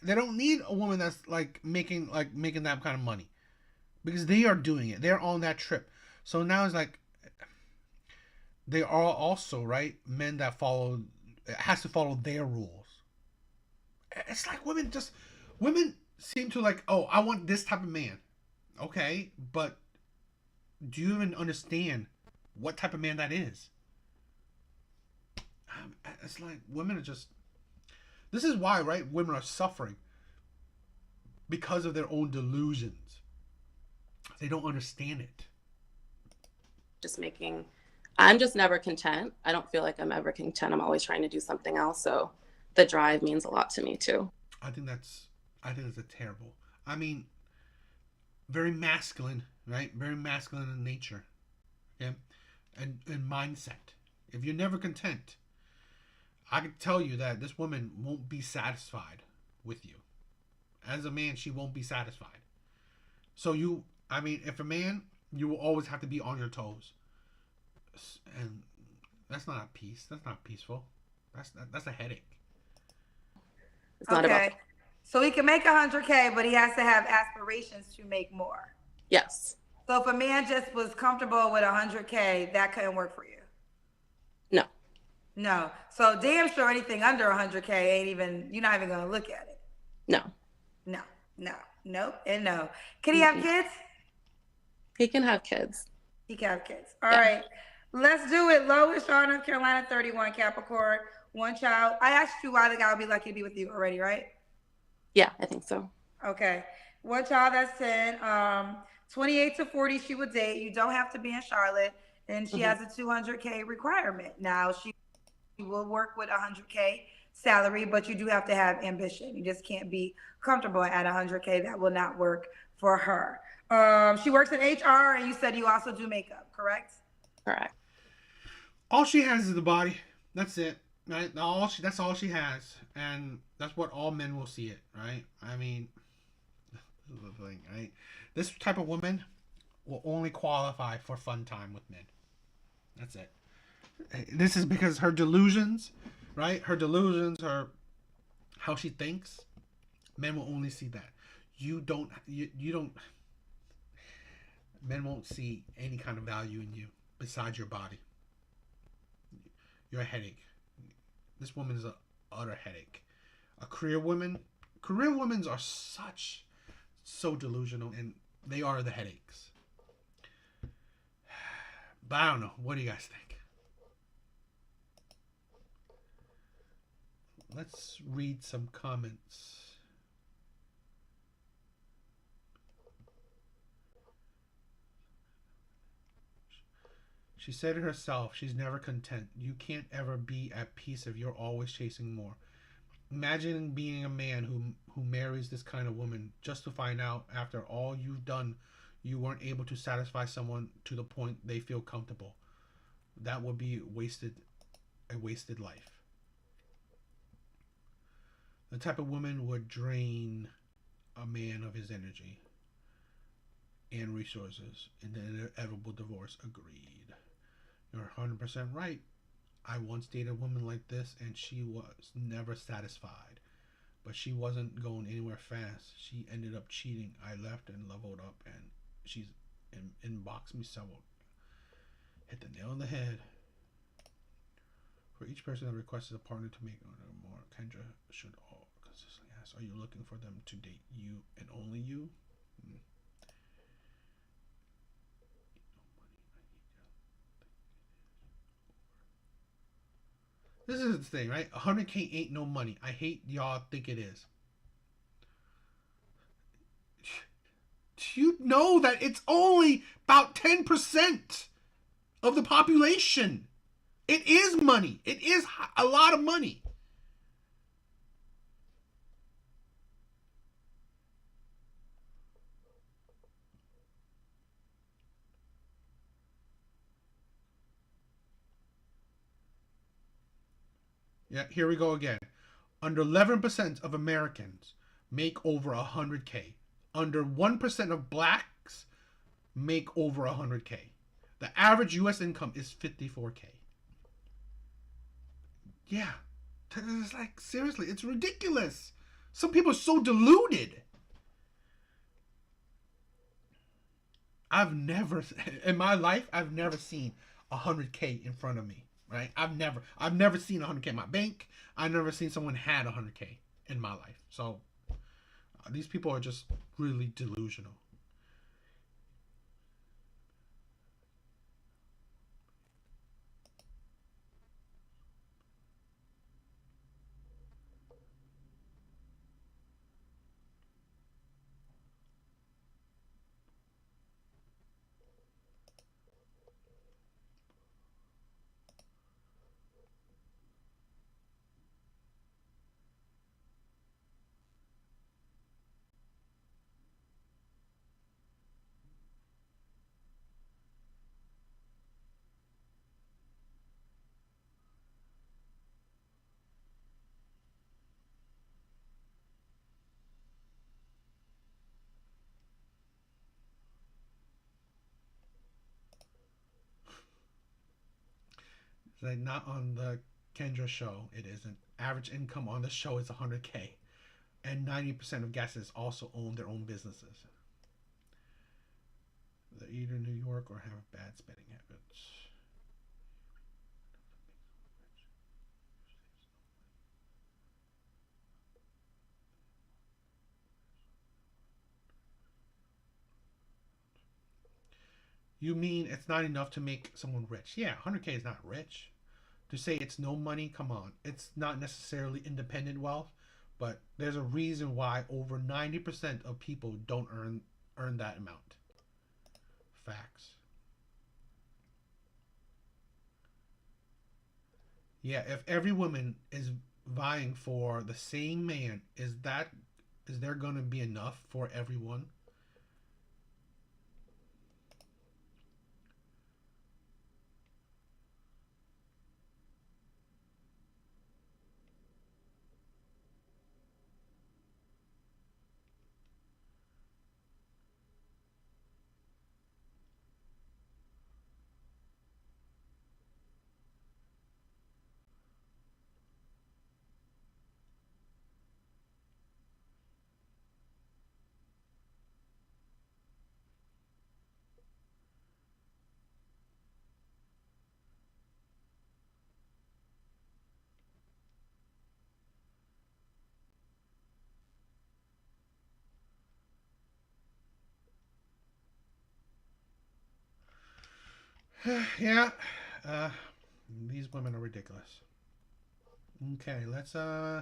They don't need a woman that's making that kind of money, because they are doing it. They're on that trip. So now it's like they are also, right, men that has to follow their rules. It's like women seem to like, oh, I want this type of man. Okay, but do you even understand what type of man that is? It's like women are just. This is why, right, women are suffering because of their own delusions. They don't understand it. I'm just never content. I don't feel like I'm ever content. I'm always trying to do something else. So the drive means a lot to me too. I think that's a terrible. I mean, very masculine, right? Very masculine in nature. Yeah. And mindset. If you're never content, I can tell you that this woman won't be satisfied with you. As a man, she won't be satisfied. So if a man, you will always have to be on your toes. And that's not a peace. That's not peaceful. That's a headache. It's not about. So he can make 100K, but he has to have aspirations to make more. Yes. So if a man just was comfortable with 100K, that couldn't work for you. No. No. So damn sure anything under 100K you're not even going to look at it. No. No. Nope. And no. Can he have kids? He can have kids. He can have kids. All right. Let's do it. Lois, Charlotte, North Carolina, 31, Capricorn, one child. I asked you why the guy would be lucky to be with you already, right? Yeah, I think so. Okay. One child, that's 10. 28 to 40, she would date. You don't have to be in Charlotte. And she has a 200K requirement. Now, she will work with 100K salary, but you do have to have ambition. You just can't be comfortable at 100K. That will not work for her. She works in HR, and you said you also do makeup, correct? Correct. All she has is the body. That's it. Right? That's all she has. And that's what all men will see it, right? I mean, this is the thing, right? This type of woman will only qualify for fun time with men. That's it. This is because her delusions, right? Her delusions, how she thinks, men will only see that. You don't, men won't see any kind of value in you besides your body. You're a headache. This woman is an utter headache. A career women are so delusional, and they are the headaches. But I don't know. What do you guys think? Let's read some comments. She said it herself, she's never content. You can't ever be at peace if you're always chasing more. Imagine being a man who marries this kind of woman just to find out after all you've done you weren't able to satisfy someone to the point they feel comfortable. That would be a wasted life. The type of woman would drain a man of his energy and resources in the inevitable divorce. Agreed. You're 100% right. I once dated a woman like this, and she was never satisfied. but she wasn't going anywhere fast. She ended up cheating. I left and leveled up, and she's inboxed me several. Hit the nail on the head. For each person that requested a partner to make more, Kendra should all consistently ask, are you looking for them to date you and only you? This is the thing, right? 100K ain't no money. I hate y'all think it is. Do you know that it's only about 10% of the population? It is money. It is a lot of money. Yeah, here we go again. Under 11% of Americans make over 100K. Under 1% of blacks make over 100K. The average U.S. income is 54K. Yeah. It's like, seriously, it's ridiculous. Some people are so deluded. In my life, I've never seen 100K in front of me, right? I've never seen 100K in my bank. I've never seen someone had 100K in my life. So these people are just really delusional. Like, not on the Kendra show, it isn't. Average income on the show is 100K. And 90% of guests also own their own businesses. They're either in New York or have bad spending habits. You mean it's not enough to make someone rich? Yeah, 100K is not rich. To say it's no money, come on. It's not necessarily independent wealth, but there's a reason why over 90% of people don't earn that amount. Facts. Yeah, if every woman is vying for the same man, is there gonna be enough for everyone? Yeah, uh, these women are ridiculous. Okay, let's try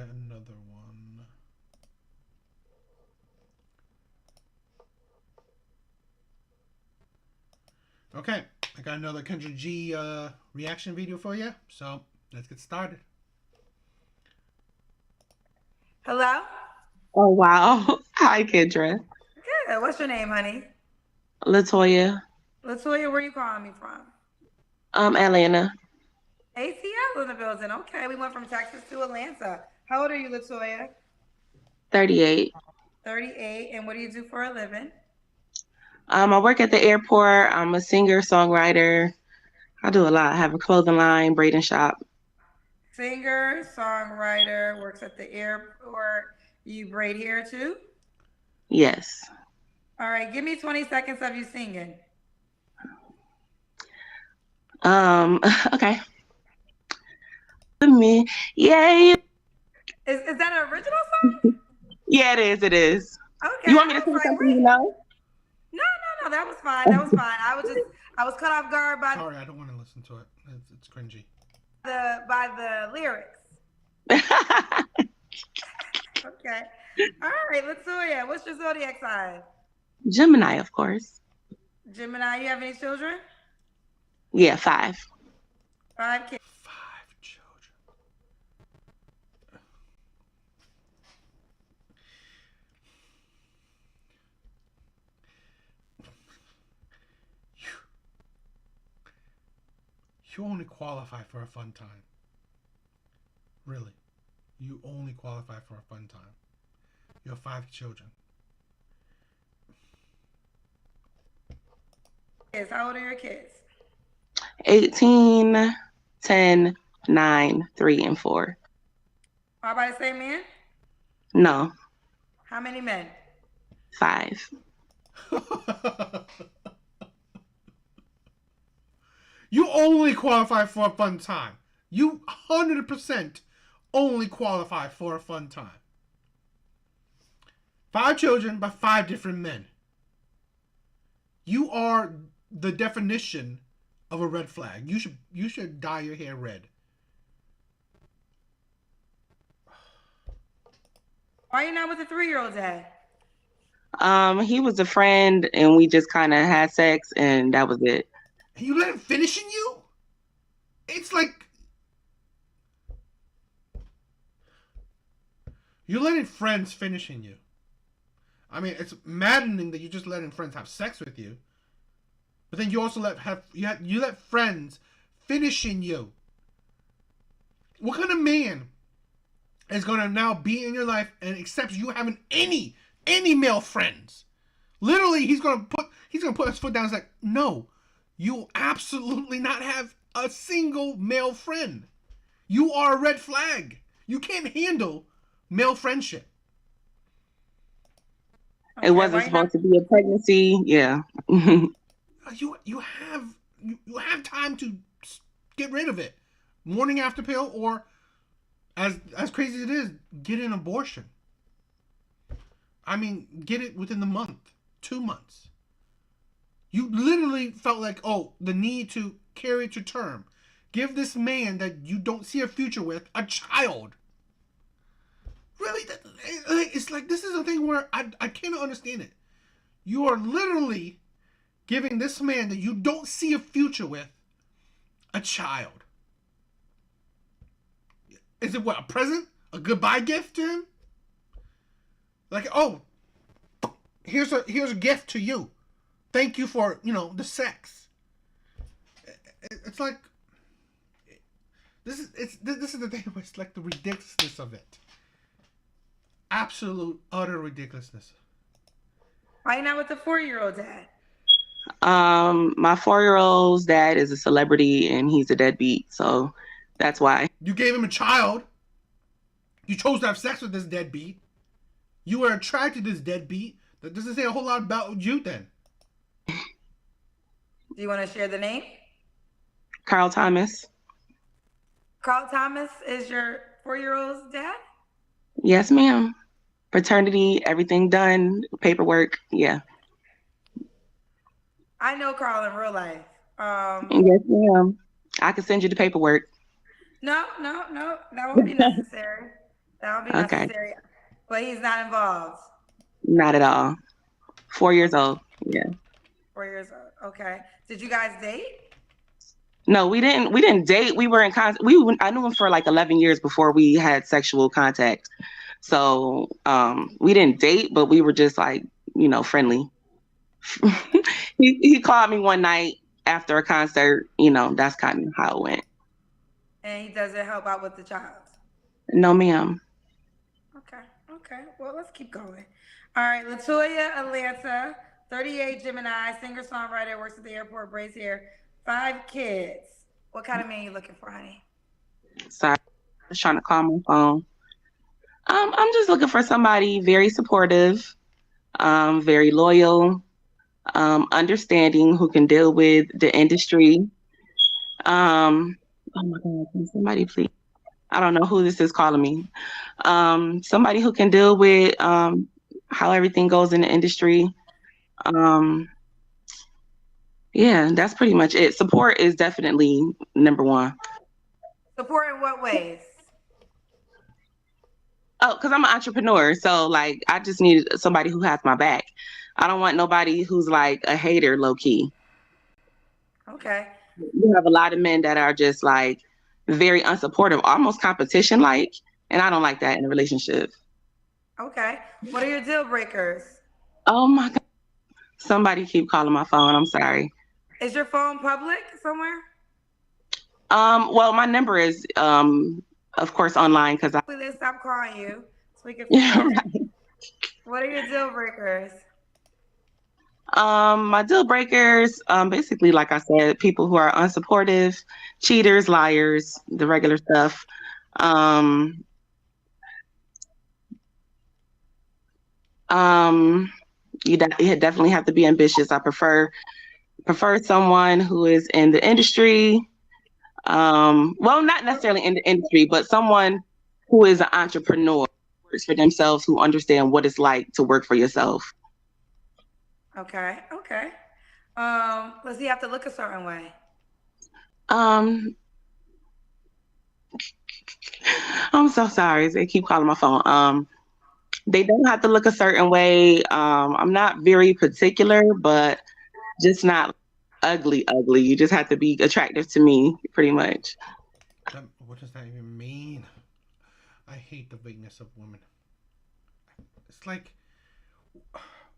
another one. Okay, I got another Kendra G reaction video for you. So let's get started. Hello? Oh wow. Hi, Kendra. Good. What's your name, honey? Latoya. Latoya, where you calling me from? Atlanta. ATL in the building. Okay, we went from Texas to Atlanta. How old are you, Latoya? 38. 38. And what do you do for a living? I work at the airport. I'm a singer, songwriter. I do a lot. I have a clothing line, braiding shop. Singer, songwriter, works at the airport. You braid hair too? Yes. All right, give me 20 seconds of you singing. Okay. Me, yeah, Is that an original song? yeah, it is. It is. Okay, You want me I to was sing like, something you wait. know? No, that was fine. That was fine. I was caught off guard by Sorry, I don't want to listen to it. It's cringy. the lyrics. Okay. All right, Latoya, what's your zodiac sign? Gemini, of course. Gemini, you have any children? Yeah, 5. 5 kids. 5 children. You only qualify for a fun time. Really. You only qualify for a fun time. You have 5 children. How old are your kids? 18, 10, 9, 3, and 4. All by the same man? No, How many men? 5. You only qualify for a fun time. You 100% only qualify for a fun time. 5 children by 5 different men. You are the definition of a red flag. You should dye your hair red. Why are you not with the 3-year-old dad? He was a friend, and we just kind of had sex, and that was it. And you let him finish in you? It's like you're letting friends finish in you. I mean, it's maddening that you're just letting friends have sex with you, but then you also you let friends finish in you. What kind of man is gonna now be in your life and accept you having any male friends? Literally, he's gonna put his foot down. It's like, no, you'll absolutely not have a single male friend. You are a red flag. You can't handle male friendship. Okay, It wasn't supposed to be a pregnancy. Yeah. You have time to get rid of it. Morning after pill, or as crazy as it is, get an abortion. I mean, get it within the month, 2 months. You literally felt like, oh, the need to carry it to term. Give this man that you don't see a future with a child. Really? It's like, this is a thing where I cannot understand it. You are literally giving this man that you don't see a future with a child. Is it what, a present? A goodbye gift to him? Like, oh, here's a gift to you. Thank you for, the sex. It's like, this is the thing where it's like the ridiculousness of it. Absolute, utter ridiculousness. Why you not with the 4-year-old dad? My 4-year-old's dad is a celebrity, and he's a deadbeat, so that's why. You gave him a child. You chose to have sex with this deadbeat. You were attracted to this deadbeat. That doesn't say a whole lot about you then. Do you want to share the name? Carl Thomas. Carl Thomas is your 4-year-old's dad? Yes, ma'am. Paternity, everything done, paperwork, yeah. I know Carl in real life. Yes, ma'am. I can send you the paperwork. No, that won't be necessary. That won't be Okay. necessary. But he's not involved. Not at all. 4 years old, yeah. 4 years old. Okay. Did you guys date? No, we didn't date. We were in contact. I knew him for like 11 years before we had sexual contact. So we didn't date, but we were just like, friendly. He called me one night after a concert. That's kind of how it went. And he doesn't help out with the child? No, ma'am. Okay. Well, let's keep going. All right, Latoya, Atlanta, 38, Gemini, singer-songwriter, works at the airport, braids hair, 5 kids. What kind of man you looking for, honey? Sorry, I was trying to call my phone. I'm just looking for somebody very supportive, very loyal, understanding, who can deal with the industry. Oh my God, can somebody please? I don't know who this is calling me. Somebody who can deal with how everything goes in the industry. Yeah, that's pretty much it. Support is definitely number one. Support in what ways? Oh, because I'm an entrepreneur. So like I just need somebody who has my back. I don't want nobody who's like a hater, low key. Okay. You have a lot of men that are just like very unsupportive, almost competition like, and I don't like that in a relationship. Okay. What are your deal breakers? Oh my God. Somebody keep calling my phone. I'm sorry. Is your phone public somewhere? Well, my number is of course online because I Please stop calling you so we can yeah, finish. right. What are your deal breakers? My deal breakers, basically, like I said, people who are unsupportive, cheaters, liars, the regular stuff. Um, um, you definitely have to be ambitious. I prefer someone who is in the industry. Well, not necessarily in the industry, but someone who is an entrepreneur, works for themselves, who understand what it's like to work for yourself. Okay. Okay. Does he have to look a certain way? Um, I'm so sorry. They keep calling my phone. They don't have to look a certain way. I'm not very particular, but just not ugly, ugly. You just have to be attractive to me, pretty much. What does that even mean? I hate the vagueness of women. It's like,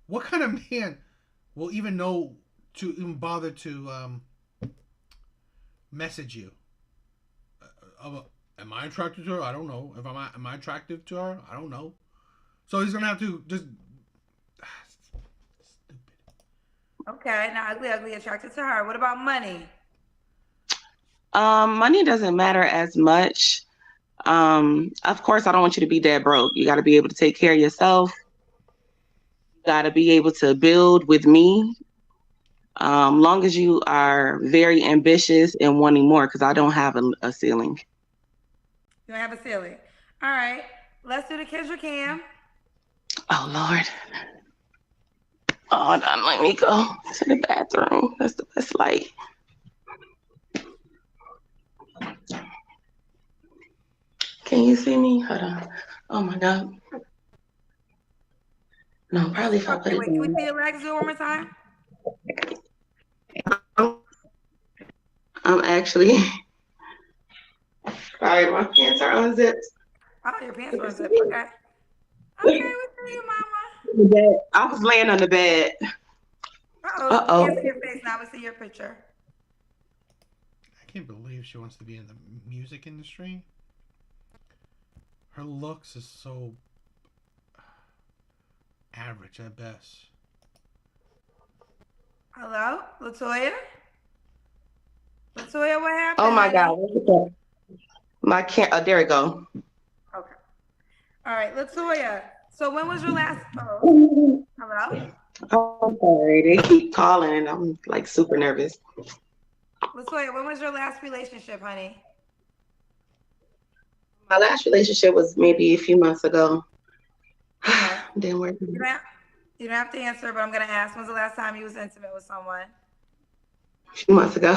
what kind of man will even know to even bother to message you? Am I attracted to her? I don't know. If am I attractive to her? I don't know. So he's gonna have to just stupid. Okay. Now, ugly, attracted to her. What about money? Money doesn't matter as much. Of course, I don't want you to be dead broke. You got to be able to take care of yourself. You got to be able to build with me. Long as you are very ambitious and wanting more, because I don't have a ceiling. You don't have a ceiling. All right. Let's do the Kendra Cam. Oh Lord. Hold on, let me go to the bathroom. That's the best light. Can you see me? Hold on. Oh my God. No, probably if I put Okay, it wait. Can we down. see your legs do it one more time? I'm actually sorry, my pants are unzipped. Oh, your pants were unzipped. Okay. Okay, we see you, mama. I was laying on the bed. Uh-oh. We can't see your face now. We see your picture. I can't believe she wants to be in the music industry. Her looks is so average at best. Hello, Latoya? Latoya, what happened? Oh my God, look at that. My can't. There we go. Okay. All right, Latoya. So when was your last? Oh, hello. Oh, I'm sorry. They keep calling, and I'm like super nervous. Latoya, when was your last relationship, honey? My last relationship was maybe a few months ago. Okay. Didn't work. You don't have to answer, but I'm gonna ask. When's the last time you was intimate with someone? A few months ago.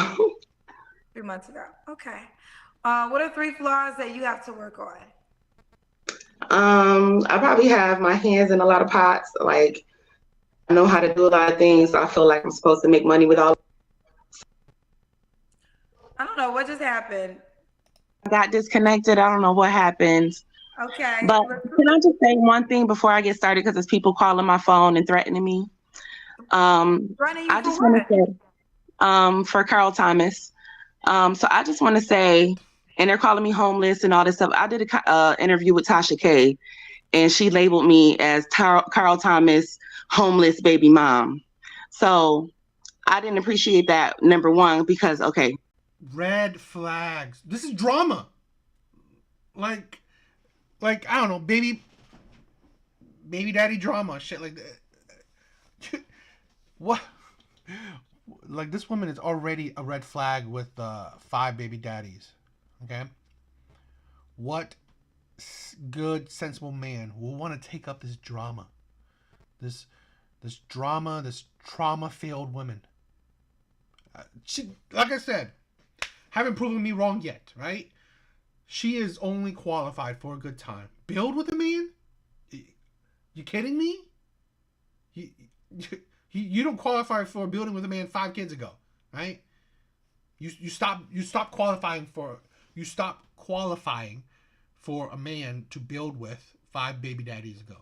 3 months ago. Okay. What are 3 flaws that you have to work on? I probably have my hands in a lot of pots. Like I know how to do a lot of things. I feel like I'm supposed to make money with all. I don't know what just happened. I got disconnected. I don't know what happened. Okay. But can I just say one thing before I get started? Because there's people calling my phone and threatening me. Threatening you I just for want what? to say, for Carl Thomas. So I just want to say, and they're calling me homeless and all this stuff. I did a interview with Tasha K, and she labeled me as Carl Thomas homeless baby mom. So I didn't appreciate that, number one, because, okay. Red flags. This is drama. Like I don't know, baby daddy drama, shit like that. What? Like, this woman is already a red flag with 5 baby daddies. Okay? What good, sensible man will want to take up this drama? This drama, this trauma-filled woman. She, like I said, haven't proven me wrong yet, right? She is only qualified for a good time. Build with a man? You kidding me? You don't qualify for building with a man 5 kids ago, right? You stop qualifying for a man to build with 5 baby daddies ago.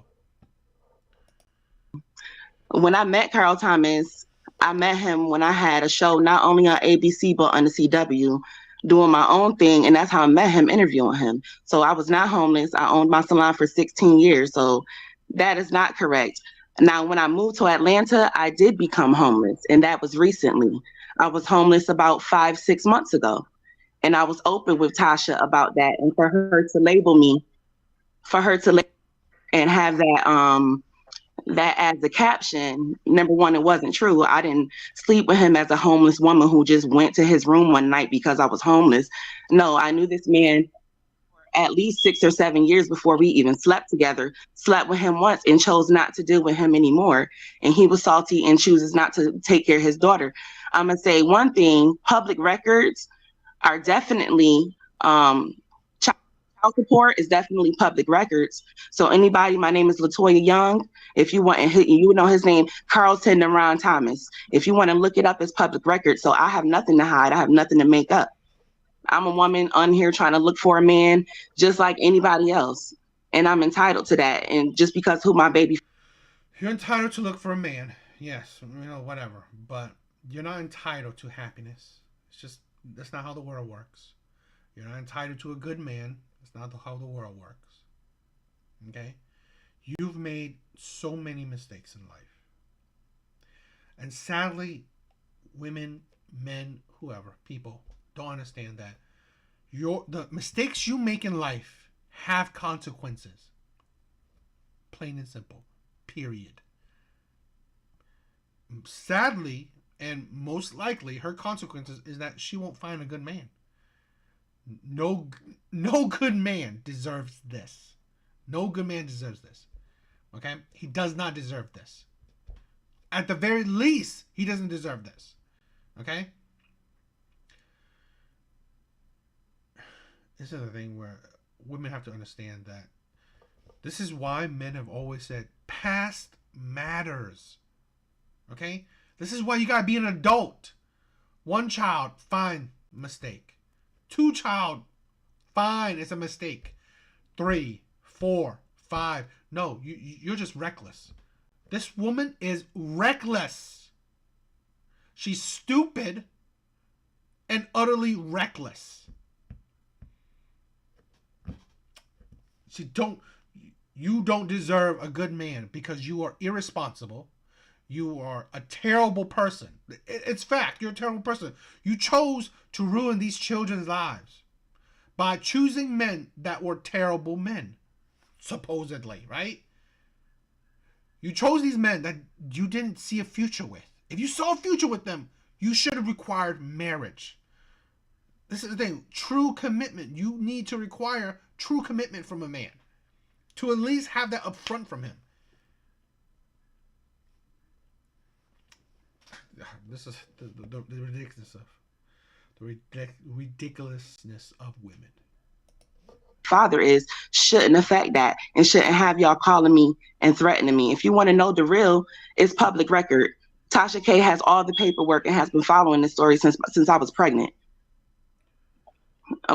When I met Carl Thomas, I met him when I had a show not only on ABC but on the CW, doing my own thing, and that's how I met him, interviewing him. So I was not homeless. I owned my salon for 16 years, so that is not correct. Now, when I moved to Atlanta, I did become homeless, and that was recently. I was homeless about 5-6 months ago, and I was open with Tasha about that, and for her to label me, and have that as the caption, number one, it wasn't true. I didn't sleep with him as a homeless woman who just went to his room one night because I was homeless. No, I knew this man for at least 6 or 7 years before we even slept together, slept with him once and chose not to deal with him anymore. And he was salty and chooses not to take care of his daughter. I'm going to say one thing, public records are definitely, child support is definitely public records. So anybody, my name is Latoya Young. If you want, you know his name, Carlton and Ron Thomas. If you want to look it up, as public record. So I have nothing to hide. I have nothing to make up. I'm a woman on here trying to look for a man just like anybody else. And I'm entitled to that. And just because who my baby. You're entitled to look for a man. Yes, whatever. But you're not entitled to happiness. It's just, that's not how the world works. You're not entitled to a good man. That's not how the world works. Okay? You've made so many mistakes in life. And sadly, women, men, whoever, people don't understand that the mistakes you make in life have consequences. Plain and simple. Period. Sadly, and most likely, her consequences is that she won't find a good man. No good man deserves this. No good man deserves this. Okay? He does not deserve this. At the very least, he doesn't deserve this. Okay? This is the thing where women have to understand that this is why men have always said past matters. Okay? This is why you gotta be an adult. 1 child, fine, mistake. 2 child, fine, it's a mistake. 3, 4, 5. No, you're just reckless. This woman is reckless. She's stupid and utterly reckless. You don't deserve a good man because you are irresponsible. You are a terrible person. It's fact. You're a terrible person. You chose to ruin these children's lives by choosing men that were terrible men, supposedly, right? You chose these men that you didn't see a future with. If you saw a future with them, you should have required marriage. This is the thing. True commitment. You need to require true commitment from a man to at least have that up front from him. This is the ridiculousness of women. Father is shouldn't affect that and shouldn't have y'all calling me and threatening me. If you want to know the real, it's public record. Tasha K has all the paperwork and has been following this story since I was pregnant.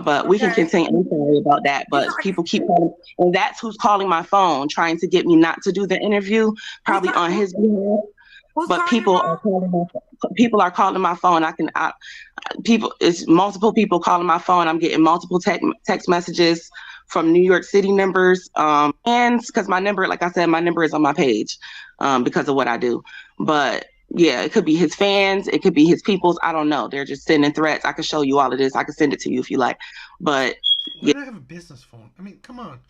But we can continue. I'm sorry about that, but people keep calling, and that's who's calling my phone, trying to get me not to do the interview, probably on his behalf. But people are calling my phone. It's multiple people calling my phone. I'm getting multiple text messages from New York City numbers, and because my number, like I said, my number is on my page because of what I do. But Yeah, it could be his fans, it could be his peoples. I don't know. They're just sending threats. I could show you all of this. I could send it to you if you like. But Why yeah, do I have a business phone? I mean, come on.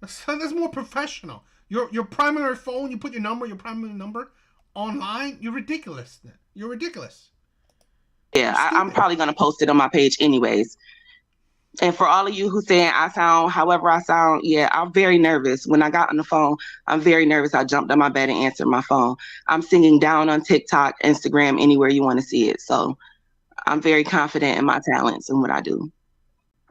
That's more professional. Your primary phone, you put your primary number online. You're ridiculous. You're ridiculous. yeah, You're I'm stupid. probably gonna post it on my page anyways. And for all of you who saying I sound however I sound, yeah, I'm very nervous. When I got on the phone, I'm very nervous. I jumped on my bed and answered my phone. I'm singing down on TikTok, Instagram, anywhere you want to see it. So I'm very confident in my talents and what I do.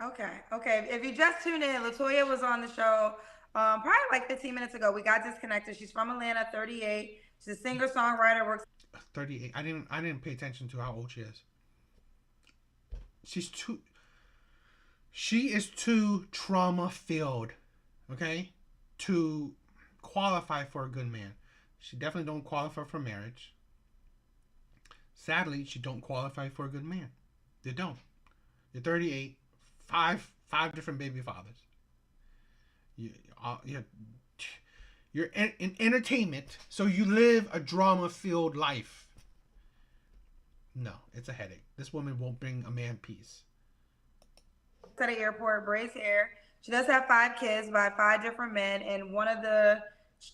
Okay, okay. If you just tuned in, Latoya was on the show probably like 15 minutes ago. We got disconnected. She's from Atlanta, 38. She's a singer songwriter. Works 38. I didn't pay attention to how old she is. She's too. She is too trauma filled. Okay, to qualify for a good man. She definitely don't qualify for marriage. Sadly, she don't qualify for a good man. They don't. You're 38, five different baby fathers. You, you're, you're in entertainment, so you live a drama-filled life. No, it's a headache. This woman won't bring a man peace. at the airport, braids hair. She does have 5 kids by 5 different men, and one of the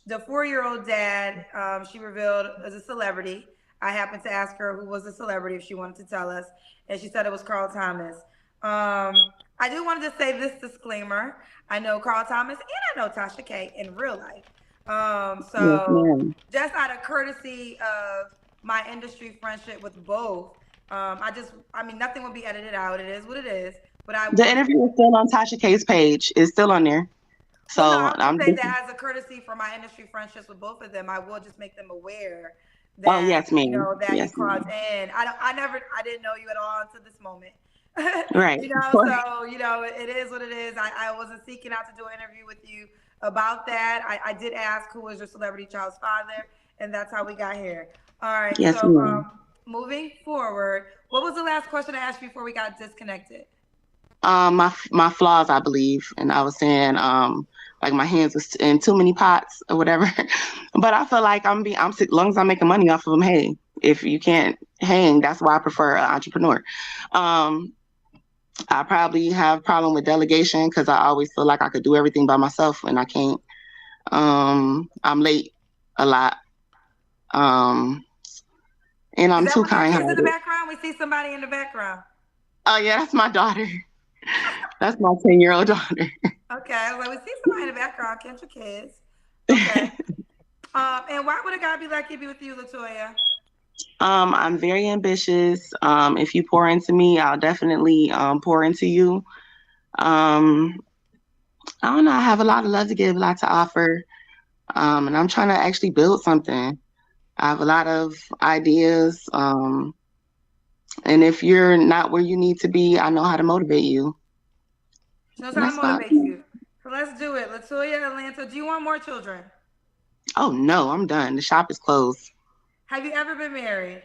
4-year-old dad, she revealed is a celebrity. I happened to ask her who was the celebrity if she wanted to tell us, and she said it was Carl Thomas. I do want to say this disclaimer. I know Carl Thomas and I know Tasha K in real life. Yes, So ma'am. just out of courtesy of my industry friendship with both, I mean, nothing will be edited out. It is what it is. But I The will interview is still on Tasha K's page. It's still on there. Well, no, So I would I'm say just, that as a courtesy for my industry friendships with both of them, I will just make them aware oh that yes, ma'am. that you Yes, crossed ma'am. in. I didn't know you at all until this moment. Right. Of course. So it is what it is. I wasn't seeking out to do an interview with you about that. I did ask who was your celebrity child's father, and that's how we got here. All right. Yes, So ma'am. moving forward, what was the last question I asked you before we got disconnected? My flaws, I believe, and I was saying, like my hands was in too many pots or whatever. But I feel like as long as I'm making money off of them. Hey, if you can't hang, that's why I prefer an entrepreneur. Um, I probably have problem with delegation because I always feel like I could do everything by myself and I can't. I'm late a lot. Um, and Is I'm that too one of your kind kids in the hearted. background? We see somebody in the background. Oh yeah, that's my daughter. That's my 10-year-old daughter. Okay, I was like, we see somebody in the background. Can't your kids? Okay. And why would a guy be lucky to be with you, Latoya? I'm very ambitious. If you pour into me, I'll definitely pour into you. Um, I don't know. I have a lot of love to give, a lot to offer, and I'm trying to actually build something. I have a lot of ideas, and if you're not where you need to be, I know how to motivate you. She knows And how to that's about. motivate you. So let's do it. Latoya, Atlanta, do you want more children? Oh no, I'm done. The shop is closed. Have you ever been married?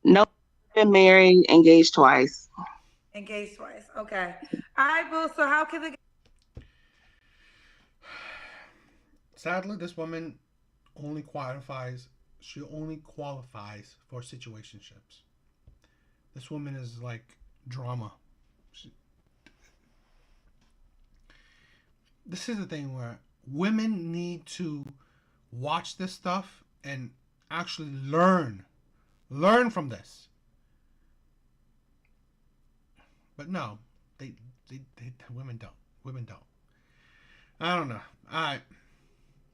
No, been married, engaged twice. Engaged twice. Okay. All right, boo. So how can the Sadly, this woman only qualifies. She only qualifies for situationships. This woman is like drama. She, this is the thing where women need to watch this stuff and actually learn from this. But no, they women don't. Women don't. I don't know. All right.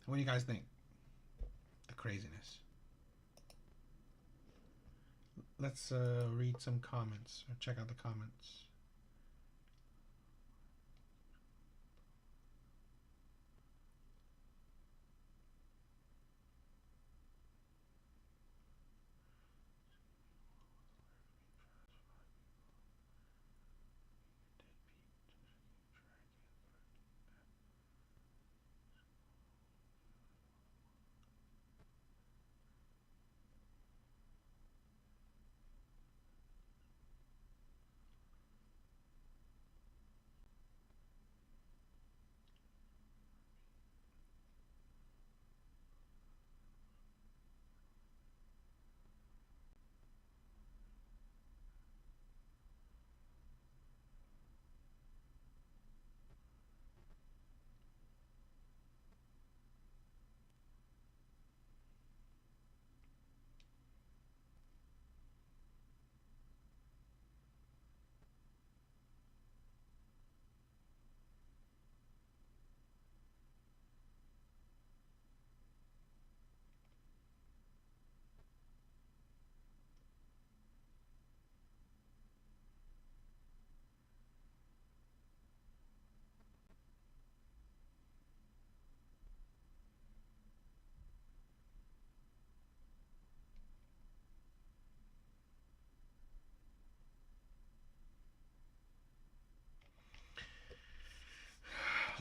What do you guys think? The craziness. Let's read some comments or check out the comments.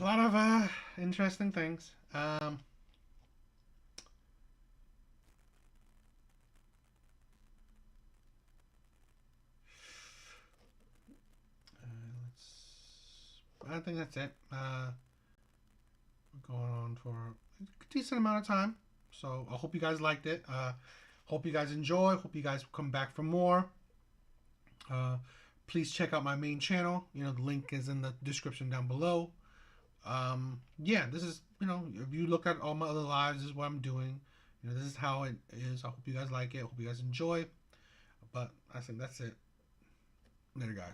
a lot of interesting things. I think that's it. We're going on for a decent amount of time, so I hope you guys liked it. Hope you guys enjoy. Hope you guys come back for more. Please check out my main channel. You know, the link is in the description down below. Yeah, this is, you know, if you look at all my other lives, this is what I'm doing. You know, this is how it is. I hope you guys like it. I hope you guys enjoy. But I think that's it. Later, guys.